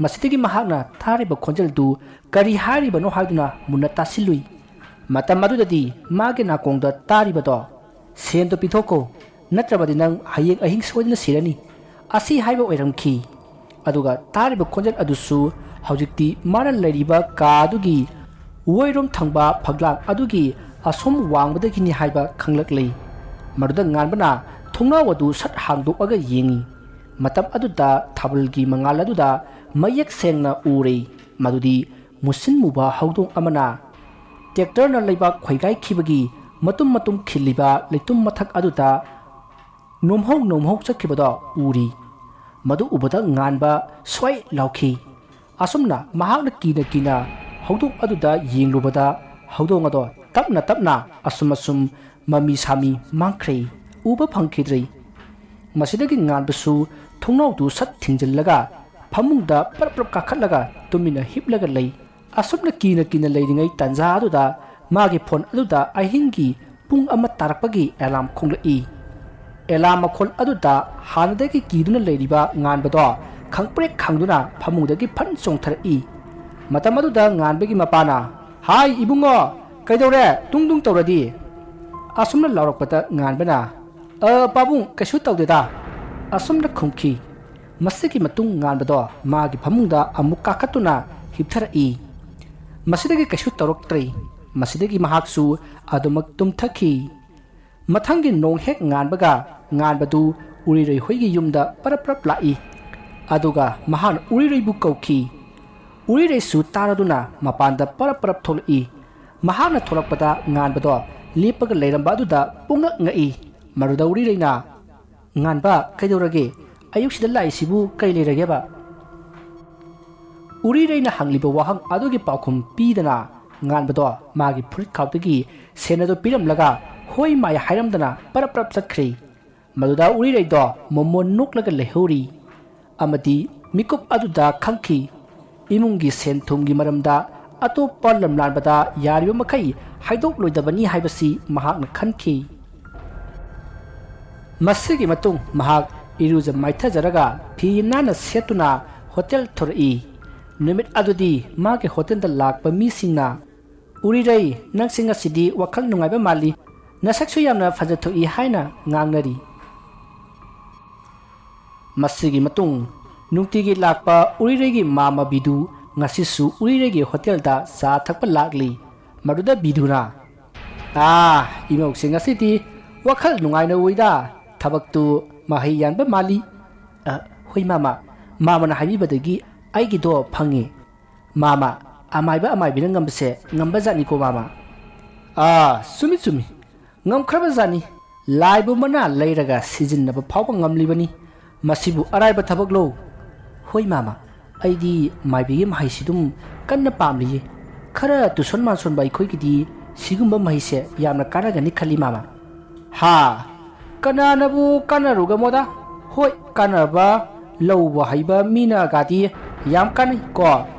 [SPEAKER 1] ꯃꯁꯤꯗꯒꯤ ꯃꯍꯥꯛꯅ ꯇꯥꯔꯤꯕ ꯈꯣꯟꯖꯦꯜꯗꯨ ꯀꯔꯤ ꯍꯥꯏꯔꯤꯕꯅꯣ ꯍꯥꯏꯗꯨꯅ ꯃꯨꯟꯅ ꯇꯥꯁꯤꯜꯂꯨꯏ ꯃꯇꯝ ꯑꯗꯨꯗꯗꯤ ꯃꯥꯒꯤ ꯅꯥꯀꯣꯡꯗ ꯇꯥꯔꯤꯕꯗꯣ ꯁꯦꯟꯗꯣ ꯄꯤꯊꯣꯛꯀꯣ ꯅꯠꯇ꯭ꯔꯕꯗꯤ ꯅꯪ ꯍꯌꯦꯡ ꯑꯍꯤꯡ ꯁꯣꯏꯗꯅ ꯁꯤꯔꯅꯤ ꯑꯁꯤ ꯍꯥꯏꯕ ꯑꯣꯏꯔꯝꯈꯤ ꯑꯗꯨꯒ ꯇꯥꯔꯤꯕ ꯈꯣꯟꯖꯦꯜ ꯑꯗꯨꯁꯨ ꯍꯧꯖꯤꯛꯇꯤ ꯃꯥꯅ ꯂꯩꯔꯤꯕ ꯀꯥ ꯑꯗꯨꯒꯤ ꯑꯣꯏꯔꯣꯝ ꯊꯪꯕ ꯐꯛꯂꯥꯡ ꯑꯗꯨꯒꯤ ꯑꯁꯣꯝ ꯋꯥꯡꯕꯗꯒꯤꯅꯤ ꯍꯥꯏꯕ ꯈꯪꯂꯛꯂꯤ ꯃꯗꯨꯗ ꯉꯥꯟꯕꯅ ꯊꯣꯡꯅꯥꯎ ꯑꯗꯨ ꯁꯠ ꯍꯥꯡꯗꯣꯛꯑꯒ ꯌꯦꯡꯉꯤ ꯃꯇꯝ ꯑꯗꯨꯗ ꯊꯥꯕꯜꯒꯤ ꯃꯉꯥꯜ ꯑꯗꯨꯗ ꯃꯌꯦꯛ ꯁꯦꯡꯅ ꯎꯔꯦ ꯃꯗꯨꯗꯤ ꯃꯨꯁꯤꯟ ꯃꯨꯕ ꯍꯧꯗꯣꯡ ꯑꯃꯅ ꯇ꯭ꯔꯦꯛꯇꯔꯅ ꯂꯩꯕꯥꯛ ꯈꯣꯏꯒꯥꯏꯈꯤꯕꯒꯤ ꯃꯇꯨꯝ ꯃꯇꯨꯝ ꯈꯤꯜꯂꯤꯕ ꯂꯩꯇꯨꯝ ꯃꯊꯛ ꯑꯗꯨꯗ ꯅꯣꯝꯍꯧ ꯆꯠꯈꯤꯕꯗꯣ ꯎꯔꯤ ꯃꯗꯨ ꯎꯕꯗ ꯉꯥꯟꯕ ꯁ꯭ꯋꯥꯏ ꯂꯥꯎꯈꯤ ꯑꯁꯨꯝꯅ ꯃꯍꯥꯛꯅ ꯀꯤꯅ ꯍꯧꯗꯣꯡ ꯑꯗꯨꯗ ꯌꯦꯡꯂꯨꯕꯗ ꯍꯧꯗꯣꯡ ꯑꯗꯣ ꯇꯞꯅ ꯇꯞꯅ ꯑꯁꯨꯝ ꯃꯃꯤ ꯁꯥꯃꯤ ꯃꯥꯡꯈ꯭ꯔꯦ ꯎꯕ ꯐꯪꯈꯤꯗ꯭ꯔꯦ ꯃꯁꯤꯗꯒꯤ ꯉꯥꯟꯕꯁꯨ ꯊꯣꯡꯅꯥꯎꯗꯨ ꯁꯠ ꯊꯤꯡꯖꯤꯜꯂꯒ ꯐꯃꯨꯡꯗ ꯄꯔꯞ ꯀꯥꯈꯠꯂꯒ ꯇꯨꯃꯤꯟꯅ ꯍꯤꯞꯂꯒ ꯂꯩ ꯑꯁꯨꯝꯅ ꯀꯤꯅ ꯂꯩꯔꯤꯉꯩ ꯇꯥꯟꯖꯥ ꯑꯗꯨꯗ ꯃꯥꯒꯤ ꯐꯣꯟ ꯑꯗꯨꯗ ꯑꯍꯤꯡꯒꯤ ꯄꯨꯡ 1 ꯇꯥꯔꯛꯄꯒꯤ ꯑꯦꯂꯥꯔꯝ ꯈꯣꯡꯂꯛꯏ ꯑꯦꯂꯥꯔꯝ ꯃꯈꯣꯜ ꯑꯗꯨꯗ ꯍꯥꯟꯅꯗꯒꯤ ꯀꯤꯗꯨꯅ ꯂꯩꯔꯤꯕ ꯉꯥꯟꯕꯗꯣ ꯈꯪꯄ꯭ꯔꯦꯛ ꯈꯪꯗꯨꯅ ꯐꯃꯨꯡꯗꯒꯤ ꯐꯟ ꯆꯣꯡꯊꯔꯛꯏ ꯃꯇꯝ ꯑꯗꯨꯗ ꯉꯥꯟꯕꯒꯤ ꯃꯄꯥꯅ ꯍꯥꯏ ꯏꯕꯨꯡꯉꯣ ꯀꯩꯗꯧꯔꯦ ꯇꯨꯡ ꯇꯧꯔꯗꯤ ꯑꯁꯨꯝꯅ ꯂꯥꯎꯔꯛꯄꯗ ꯉꯥꯟꯕꯅ ꯄꯥꯕꯨꯡ ꯀꯩꯁꯨ ꯇꯧꯗꯦꯗ ꯑꯁꯨꯝꯅ ꯈꯨꯝꯈꯤ ꯃꯁꯤꯒꯤ ꯃꯇꯨꯡ ꯉꯥꯟꯕꯗꯣ ꯃꯥꯒꯤ ꯐꯃꯨꯡꯗ ꯑꯃꯨꯛ ꯀꯥꯈꯠꯇꯨꯅ ꯍꯤꯞꯊꯔꯛꯏ ꯃꯁꯤꯗꯒꯤ ꯀꯩꯁꯨ ꯇꯧꯔꯛꯇ꯭ꯔꯦ ꯃꯁꯤꯗꯒꯤ ꯃꯍꯥꯛꯁꯨ ꯑꯗꯨꯃꯛ ꯇꯨꯝꯊꯈꯤ ꯃꯊꯪꯒꯤ ꯅꯣꯡ ꯍꯦꯛ ꯉꯥꯟꯕꯒ ꯉꯥꯟꯕꯗꯨ ꯎꯔꯤꯔꯩ ꯍꯣꯏꯒꯤ ꯌꯨꯝꯗ ꯄꯔꯞ ꯂꯥꯛꯏ ꯑꯗꯨꯒ ꯃꯍꯥꯛꯅ ꯎꯔꯤꯔꯩꯕꯨ ꯀꯧꯈꯤ ꯎꯔꯤꯔꯩꯁꯨ ꯇꯥꯔꯗꯨꯅ ꯃꯄꯥꯟꯗ ꯄꯔꯞ ꯊꯣꯛꯂꯛꯏ ꯃꯍꯥꯛꯅ ꯊꯣꯛꯂꯛꯄꯗ ꯉꯥꯟꯕꯗꯣ ꯂꯦꯞꯄꯒ ꯂꯩꯔꯝꯕ ꯑꯗꯨꯗ ꯄꯨꯡꯉꯛ ꯉꯛꯏ ꯃꯗꯨꯗ ꯎꯔꯤꯔꯩꯅ ꯉꯥꯟꯕ ꯀꯩꯗꯧꯔꯒꯦ ꯑꯌꯨꯛꯁꯤꯗ ꯂꯥꯛꯏꯁꯤꯕꯨ ꯀꯩ ꯂꯩꯔꯒꯦꯕ ꯎꯔꯤꯔꯩꯅ ꯍꯪꯂꯤꯕ ꯋꯥꯍꯪ ꯑꯗꯨꯒꯤ ꯄꯥꯎꯈꯨꯝ ꯄꯤꯗꯅ ꯉꯥꯟꯕꯗꯣ ꯃꯥꯒꯤ ꯐꯨꯔꯤꯠ ꯈꯥꯎꯗꯒꯤ ꯁꯦꯟ ꯑꯗꯨ ꯄꯤꯔꯝꯂꯒ ꯍꯣꯏ ꯃꯥꯏ ꯍꯥꯏꯔꯝꯗꯅ ꯄꯔꯞ ꯆꯠꯈ꯭ꯔꯦ ꯃꯗꯨꯗ ꯎꯔꯤꯔꯩꯗꯣ ꯃꯣꯃꯣꯟ ꯅꯣꯛꯂꯒ ꯂꯩꯍꯧꯔꯤ ꯑꯃꯗꯤ ꯃꯤꯀꯨꯞ ꯑꯗꯨꯗ ꯈꯪꯈꯤ ꯏꯃꯨꯡꯒꯤ ꯁꯦꯟ ꯊꯨꯝꯒꯤ ꯃꯔꯝꯗ ꯑꯇꯣꯞꯄ ꯂꯝꯂꯥꯟꯕꯗ ꯌꯥꯔꯤꯕ ꯃꯈꯩ ꯍꯥꯏꯗꯣꯛꯂꯣꯏꯗꯕꯅꯤ ꯍꯥꯏꯕꯁꯤ ꯃꯍꯥꯛꯅ ꯈꯟꯈꯤ ꯃꯁꯤꯒꯤ ꯃꯇꯨꯡ ꯃꯍꯥꯛ ꯏꯔꯨꯖ ꯃꯥꯏꯊꯖꯔꯒ ꯐꯤ ꯅꯥꯟꯅ ꯁꯦꯠꯇꯨꯅ ꯍꯣꯇꯦꯜ ꯊꯣꯔꯛꯏ ꯅꯨꯃꯤꯠ ꯑꯗꯨꯗꯤ ꯃꯥꯒꯤ ꯍꯣꯇꯦꯜꯗ ꯂꯥꯛꯄ ꯃꯤꯁꯤꯡꯅ ꯎꯔꯤꯔꯩ ꯅꯪꯁꯤ ꯉꯁꯤꯗꯤ ꯋꯥꯈꯜ ꯅꯨꯡꯉꯥꯏꯕ ꯃꯥꯜꯂꯤ ꯅꯁꯛꯁꯨ ꯌꯥꯝꯅ ꯐꯖꯊꯣꯛꯏ ꯍꯥꯏꯅ ꯉꯥꯡꯅꯔꯤ ꯃꯁꯤꯒꯤ ꯃꯇꯨꯡ ꯅꯨꯡꯇꯤꯒꯤ ꯂꯥꯛꯄ ꯎꯔꯤꯔꯩꯒꯤ ꯃꯥꯃ ꯕꯤꯗꯨ ꯉꯁꯤꯁꯨ ꯎꯔꯤꯔꯩꯒꯤ ꯍꯣꯇꯦꯜꯗ ꯆꯥ ꯊꯛꯄ ꯂꯥꯛꯂꯤ ꯃꯗꯨꯗ ꯕꯤꯗꯨꯅ ꯏꯃꯧꯁꯤ ꯉꯁꯤꯗꯤ ꯋꯥꯈꯜ ꯅꯨꯡꯉꯥꯏꯅ ꯎꯏꯗ ꯊꯕꯛꯇꯨ ꯃꯍꯩ ꯌꯥꯟꯕ ꯃꯥꯜꯂꯤ ꯍꯣꯏ ꯃꯥꯃꯅ ꯍꯥꯏꯕꯤꯕꯗꯒꯤ ꯑꯩꯒꯤꯗꯣ ꯐꯪꯉꯦ ꯃꯥꯃ ꯑꯃꯥꯏꯕꯤꯅ ꯉꯝꯕꯁꯦ ꯉꯝꯕꯖꯥꯠꯅꯤꯀꯣ ꯃꯥꯃ ꯆꯨꯝꯃꯤ ꯉꯝꯈ꯭ꯔꯕꯖꯥꯠꯅꯤ ꯂꯥꯏꯕꯨ ꯃꯅꯥ ꯂꯩꯔꯒ ꯁꯤꯖꯤꯟꯅꯕ ꯐꯥꯎꯕ ꯉꯝꯂꯤꯕꯅꯤ ꯃꯁꯤꯕꯨ ꯑꯔꯥꯏꯕ ꯊꯕꯛꯂꯣ ꯍꯣꯏ ꯃꯥꯃ ꯑꯩꯗꯤ ꯃꯥꯏꯕꯤꯒꯤ ꯃꯍꯩꯁꯤꯗꯨꯝ ꯀꯟꯅ ꯄꯥꯝꯂꯤꯌꯦ ꯈꯔ ꯇꯨꯁꯣꯟ ꯃꯥꯟꯁꯣꯟꯕ ꯑꯩꯈꯣꯏꯒꯤꯗꯤ ꯁꯤꯒꯨꯝꯕ ꯃꯍꯩꯁꯦ ꯌꯥꯝꯅ ꯀꯥꯟꯅꯒꯅꯤ ꯈꯜꯂꯤ ꯃꯥꯃ ꯀꯅꯥꯅꯕꯨ ꯀꯥꯟꯅꯔꯨꯒꯃꯣꯗ ꯍꯣꯏ ꯀꯥꯟꯅꯕ ꯂꯧꯕ ꯍꯩꯕ ꯃꯤꯅꯒꯗꯤ ꯌꯥꯝ ꯀꯥꯟꯅꯩ ꯀꯣ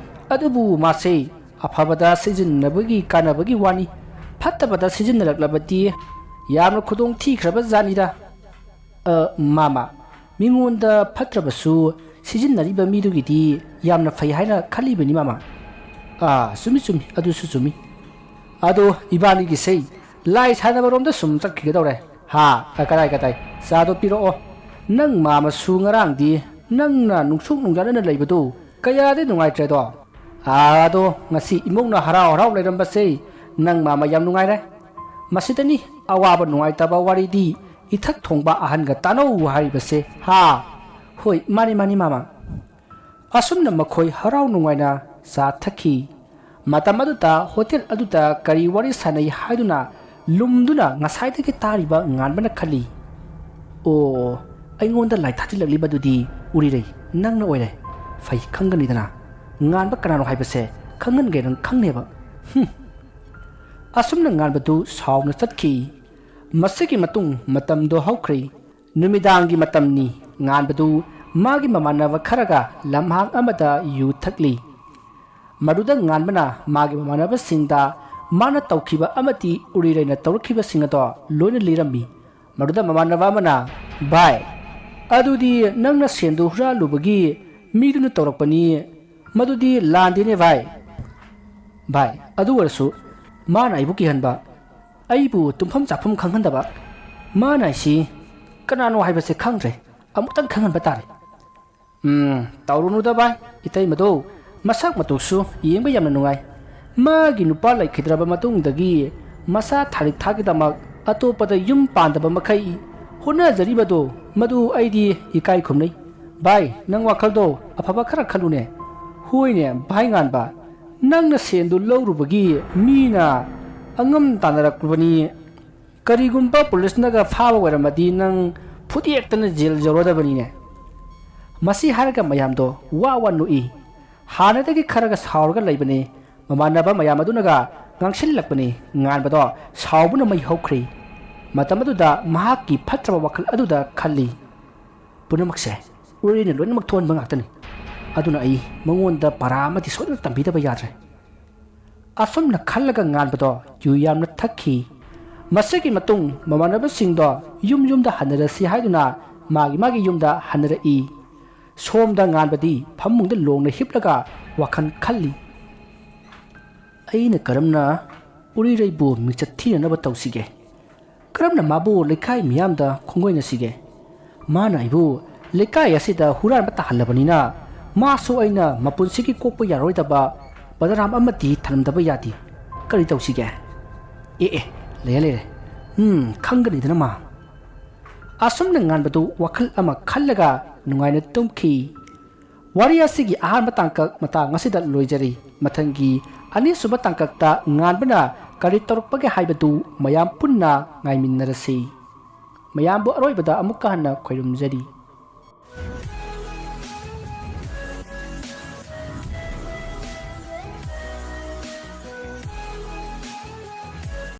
[SPEAKER 1] ꯑꯗꯨꯕꯨ ꯃꯥꯁꯦ ꯑꯐꯕꯗ ꯁꯤꯖꯤꯟꯅꯕꯒꯤ ꯀꯥꯟꯅꯕꯒꯤ ꯋꯥꯅꯤ ꯐꯠꯇꯕꯗ ꯁꯤꯖꯤꯟꯅꯔꯛꯂꯕꯗꯤ ꯌꯥꯝꯅ ꯈꯨꯗꯣꯡ ꯊꯤꯈ꯭ꯔꯕ ꯖꯥꯠꯅꯤꯗ ꯃꯥꯃ ꯃꯤꯉꯣꯟꯗ ꯐꯠꯇ꯭ꯔꯕꯁꯨ ꯁꯤꯖꯤꯟꯅꯔꯤꯕ ꯃꯤꯗꯨꯒꯤꯗꯤ ꯌꯥꯝꯅ ꯐꯩ ꯍꯥꯏꯅ ꯈꯜꯂꯤꯕꯅꯤ ꯃꯥꯃ ꯆꯨꯝꯃꯤ ꯑꯗꯨꯁꯨ ꯆꯨꯝꯃꯤ ꯑꯗꯣ ꯏꯕꯥꯅꯤꯒꯤꯁꯦ ꯂꯥꯏ ꯁꯥꯟꯅꯕꯔꯣꯝꯗ ꯁꯨꯝ ꯆꯠꯈꯤꯒꯗꯧꯔꯦ ꯀꯗꯥꯏ ꯆꯥꯗꯣ ꯄꯤꯔꯛꯑꯣ ꯅꯪ ꯃꯥꯃꯁꯨ ꯉꯔꯥꯡꯗꯤ ꯅꯪꯅ ꯅꯨꯡꯁꯨꯛ ꯅꯨꯡꯖꯥꯅꯅ ꯂꯩꯕꯗꯨ ꯀꯌꯥꯗꯤ ꯅꯨꯡꯉꯥꯏꯇ꯭ꯔꯦꯗꯣ ꯑꯗꯣ ꯉꯁꯤ ꯏꯃꯨꯡꯅ ꯍꯔꯥꯎ ꯂꯩꯔꯝꯕꯁꯦ ꯅꯪ ꯃꯥꯃ ꯌꯥꯝ ꯅꯨꯡꯉꯥꯏꯔꯦ ꯃꯁꯤꯗꯅꯤ ꯑꯋꯥꯕ ꯅꯨꯡꯉꯥꯏꯇꯕ ꯋꯥꯔꯤꯗꯤ ꯏꯊꯛ ꯊꯣꯡꯕ ꯑꯍꯟꯒ ꯇꯥꯅꯧ ꯍꯥꯏꯔꯤꯕꯁꯦ ꯍꯣꯏ ꯃꯥꯅꯤ ꯃꯥꯃ ꯑꯁꯨꯝꯅ ꯃꯈꯣꯏ ꯍꯔꯥꯎ ꯅꯨꯡꯉꯥꯏꯅ ꯆꯥ ꯊꯛꯈꯤ ꯃꯇꯝ ꯑꯗꯨꯗ ꯍꯣꯇꯦꯜ ꯑꯗꯨꯗ ꯀꯔꯤ ꯋꯥꯔꯤ ꯁꯥꯟꯅꯩ ꯍꯥꯏꯗꯨꯅ ꯂꯨꯝꯗꯨꯅ ꯉꯁꯥꯏꯗꯒꯤ ꯇꯥꯔꯤꯕ ꯉꯥꯟꯕꯅ ꯈꯜꯂꯤ ꯑꯩꯉꯣꯟꯗ ꯂꯥꯏ ꯊꯥꯖꯤꯜꯂꯛꯂꯤꯕꯗꯨꯗꯤ ꯎꯔꯤꯔꯩ ꯅꯪꯅ ꯑꯣꯏꯔꯦ ꯐꯩ ꯈꯪꯒꯅꯤꯗꯅ ꯉꯥꯟꯕ ꯀꯅꯥꯅꯣ ꯍꯥꯏꯕꯁꯦ ꯈꯪꯍꯟꯒꯦ ꯅꯪ ꯈꯪꯅꯦꯕ ꯑꯁꯨꯝꯅ ꯉꯥꯟꯕꯗꯨ ꯁꯥꯎꯅ ꯆꯠꯈꯤ ꯃꯁꯤꯒꯤ ꯃꯇꯨꯡ ꯃꯇꯝꯗꯣ ꯍꯧꯈ꯭ꯔꯦ ꯅꯨꯃꯤꯗꯥꯡꯒꯤ ꯃꯇꯝꯅꯤ ꯉꯥꯟꯕꯗꯨ ꯃꯥꯒꯤ ꯃꯃꯥꯟꯅꯕ ꯈꯔꯒ ꯂꯝꯍꯥꯡ ꯑꯃꯗ ꯌꯨ ꯊꯛꯂꯤ ꯃꯗꯨꯗ ꯉꯥꯟꯕꯅ ꯃꯥꯒꯤ ꯃꯃꯥꯟꯅꯕꯁꯤꯡꯗ ꯃꯥꯅ ꯇꯧꯈꯤꯕ ꯑꯃꯗꯤ ꯎꯔꯤꯔꯩꯅ ꯇꯧꯔꯛꯈꯤꯕꯁꯤꯡ ꯑꯗꯣ ꯂꯣꯏꯅ ꯂꯤꯔꯝꯃꯤ ꯃꯗꯨꯗ ꯃꯃꯥꯟꯅꯕ ꯑꯃꯅ ꯚꯥꯏ ꯑꯗꯨꯗꯤ ꯅꯪꯅ ꯁꯦꯟꯗꯨ ꯍꯨꯔꯥꯜꯂꯨꯕꯒꯤ ꯃꯤꯗꯨꯅ ꯇꯧꯔꯛꯄꯅꯤ ꯃꯗꯨꯗꯤ ꯂꯥꯟꯗꯦꯅꯦ ꯚꯥꯏ ꯑꯗꯨ ꯑꯣꯏꯔꯁꯨ ꯃꯥꯅ ꯑꯩꯕꯨ ꯀꯤꯍꯟꯕ ꯑꯩꯕꯨ ꯇꯨꯝꯐꯝ ꯆꯥꯐꯝ ꯈꯪꯍꯟꯗꯕ ꯃꯥꯅ ꯑꯩꯁꯤ ꯀꯅꯥꯅꯣ ꯍꯥꯏꯕꯁꯦ ꯈꯪꯗ꯭ꯔꯦ ꯑꯃꯨꯛꯇꯪ ꯈꯪꯍꯟꯕ ꯇꯥꯔꯦ ꯇꯧꯔꯨꯅꯨꯗ ꯚꯥꯏ ꯏꯇꯩꯃꯗꯣ ꯃꯁꯛ ꯃꯇꯧꯁꯨ ꯌꯦꯡꯕ ꯌꯥꯝꯅ ꯅꯨꯡꯉꯥꯏ ꯃꯥꯒꯤ ꯅꯨꯄꯥ ꯂꯩꯈꯤꯗ꯭ꯔꯕ ꯃꯇꯨꯡꯗꯒꯤ ꯃꯁꯥ ꯊꯥꯔꯤꯛ ꯊꯥꯛꯀꯤꯗꯃꯛ ꯑꯇꯣꯞꯄꯗ ꯌꯨꯝ ꯄꯥꯟꯗꯕ ꯃꯈꯩ ꯍꯣꯠꯅꯖꯔꯤꯕꯗꯣ ꯃꯗꯨ ꯑꯩꯗꯤ ꯏꯀꯥꯏ ꯈꯨꯝꯅꯩ ꯚꯥꯏ ꯅꯪ ꯋꯥꯈꯜꯗꯣ ꯑꯐꯕ ꯈꯔ ꯈꯜꯂꯨꯅꯦ ꯍꯣꯏꯅꯦ ꯚꯥꯏ ꯉꯥꯟꯕ ꯅꯪꯅ ꯁꯦꯟꯗꯨ ꯂꯧꯔꯨꯕꯒꯤ ꯃꯤꯅ ꯑꯉꯝ ꯇꯥꯟꯅꯔꯛꯄꯅꯤ ꯀꯔꯤꯒꯨꯝꯕ ꯄꯨꯂꯤꯁꯅꯒ ꯐꯥꯕ ꯑꯣꯏꯔꯝꯃꯗꯤ ꯅꯪ ꯐꯨꯗꯦꯛꯇꯅ ꯖꯦꯜ ꯌꯧꯔꯗꯕꯅꯤꯅꯦ ꯃꯁꯤ ꯍꯥꯏꯔꯒ ꯃꯌꯥꯝꯗꯣ ꯋꯥ ꯅꯣꯛꯏ ꯍꯥꯟꯅꯗꯒꯤ ꯈꯔꯒ ꯁꯥꯎꯔꯒ ꯂꯩꯕꯅꯤ ꯃꯃꯥꯟꯅꯕ ꯃꯌꯥꯝ ꯑꯗꯨꯅꯒ ꯉꯥꯡꯁꯤꯜꯂꯛꯄꯅꯤ ꯉꯥꯟꯕꯗꯣ ꯁꯥꯎꯕꯅ ꯃꯩ ꯍꯧꯈ꯭ꯔꯦ ꯃꯇꯝ ꯑꯗꯨꯗ ꯃꯍꯥꯛꯀꯤ ꯐꯠꯇ꯭ꯔꯕ ꯋꯥꯈꯜ ꯑꯗꯨꯗ ꯈꯜꯂꯤ ꯄꯨꯝꯅꯃꯛꯁꯦ ꯎꯔꯤꯅ ꯂꯣꯏꯅꯃꯛ ꯊꯣꯟꯕ ꯉꯥꯛꯇꯅꯤ ꯑꯗꯨꯅ ꯑꯩ ꯃꯉꯣꯟꯗ ꯄꯔꯥ ꯑꯃꯗꯤ ꯁꯣꯏꯗꯅ ꯇꯝꯕꯤꯗꯕ ꯌꯥꯗ꯭ꯔꯦ ꯑꯁꯨꯝꯅ ꯈꯜꯂꯒ ꯉꯥꯟꯕꯗꯣ ꯌꯨ ꯌꯥꯝꯅ ꯊꯛꯈꯤ ꯃꯁꯤꯒꯤ ꯃꯇꯨꯡ ꯃꯃꯥꯟꯅꯕꯁꯤꯡꯗꯣ ꯌꯨꯝꯗ ꯍꯟꯅꯔꯁꯤ ꯍꯥꯏꯗꯨꯅ ꯃꯥꯒꯤ ꯌꯨꯝꯗ ꯍꯟꯅꯔꯛꯏ ꯁꯣꯝꯗ ꯉꯥꯟꯕꯗꯤ ꯐꯃꯨꯡꯗ ꯂꯣꯡꯅ ꯍꯤꯞꯂꯒ ꯋꯥꯈꯜ ꯈꯜꯂꯤ ꯑꯩꯅ ꯀꯔꯝꯅ ꯎꯔꯤꯔꯩꯕꯨ ꯃꯤꯡꯆꯠ ꯊꯤꯅꯅꯕ ꯇꯧꯁꯤꯒꯦ ꯀꯔꯝꯅ ꯃꯥꯕꯨ ꯂꯩꯀꯥꯏ ꯃꯤꯌꯥꯝꯗ ꯈꯣꯡꯒꯣꯏꯅꯁꯤꯒꯦ ꯃꯥꯅ ꯑꯩꯕꯨ ꯂꯩꯀꯥꯏ ꯑꯁꯤꯗ ꯍꯨꯔꯥꯟꯕ ꯇꯥꯍꯜꯂꯕꯅꯤꯅ ꯃꯥꯁꯨ ꯑꯩꯅ ꯃꯄꯨꯟꯁꯤꯒꯤ ꯀꯣꯛꯄ ꯌꯥꯔꯣꯏꯗꯕ ꯕꯗꯔꯥꯝ ꯑꯃꯗꯤ ꯊꯝꯗꯕ ꯌꯥꯗꯦ ꯀꯔꯤ ꯇꯧꯁꯤꯒꯦ ꯂꯩꯔꯦ ꯈꯪꯒꯅꯤꯗꯅ ꯃꯥ ꯑꯁꯨꯝꯅ ꯉꯥꯟꯕꯗꯨ ꯋꯥꯈꯜ ꯑꯃ ꯈꯜꯂꯒ ꯅꯨꯡꯉꯥꯏꯅ ꯇꯨꯝꯈꯤ ꯋꯥꯔꯤ ꯑꯁꯤꯒꯤ ꯑꯍꯥꯟꯕ ꯇꯥꯡꯀꯛ ꯃꯇꯥꯡ ꯑꯁꯤꯗ ꯂꯣꯏꯖꯔꯤ ꯃꯊꯪꯒꯤ ꯑꯅꯤꯁꯨꯕ ꯇꯥꯡꯀꯛꯇ ꯉꯥꯟꯕꯅ ꯀꯔꯤ ꯇꯧꯔꯛꯄꯒꯦ ꯍꯥꯏꯕꯗꯨ ꯃꯌꯥꯝ ꯄꯨꯟꯅ ꯉꯥꯏꯃꯤꯟꯅꯔꯁꯤ ꯃꯌꯥꯝꯕꯨ ꯑꯔꯣꯏꯕꯗ ꯑꯃꯨꯛꯀ ꯍꯟꯅ ꯈꯣꯏꯔꯨꯝꯖꯔꯤ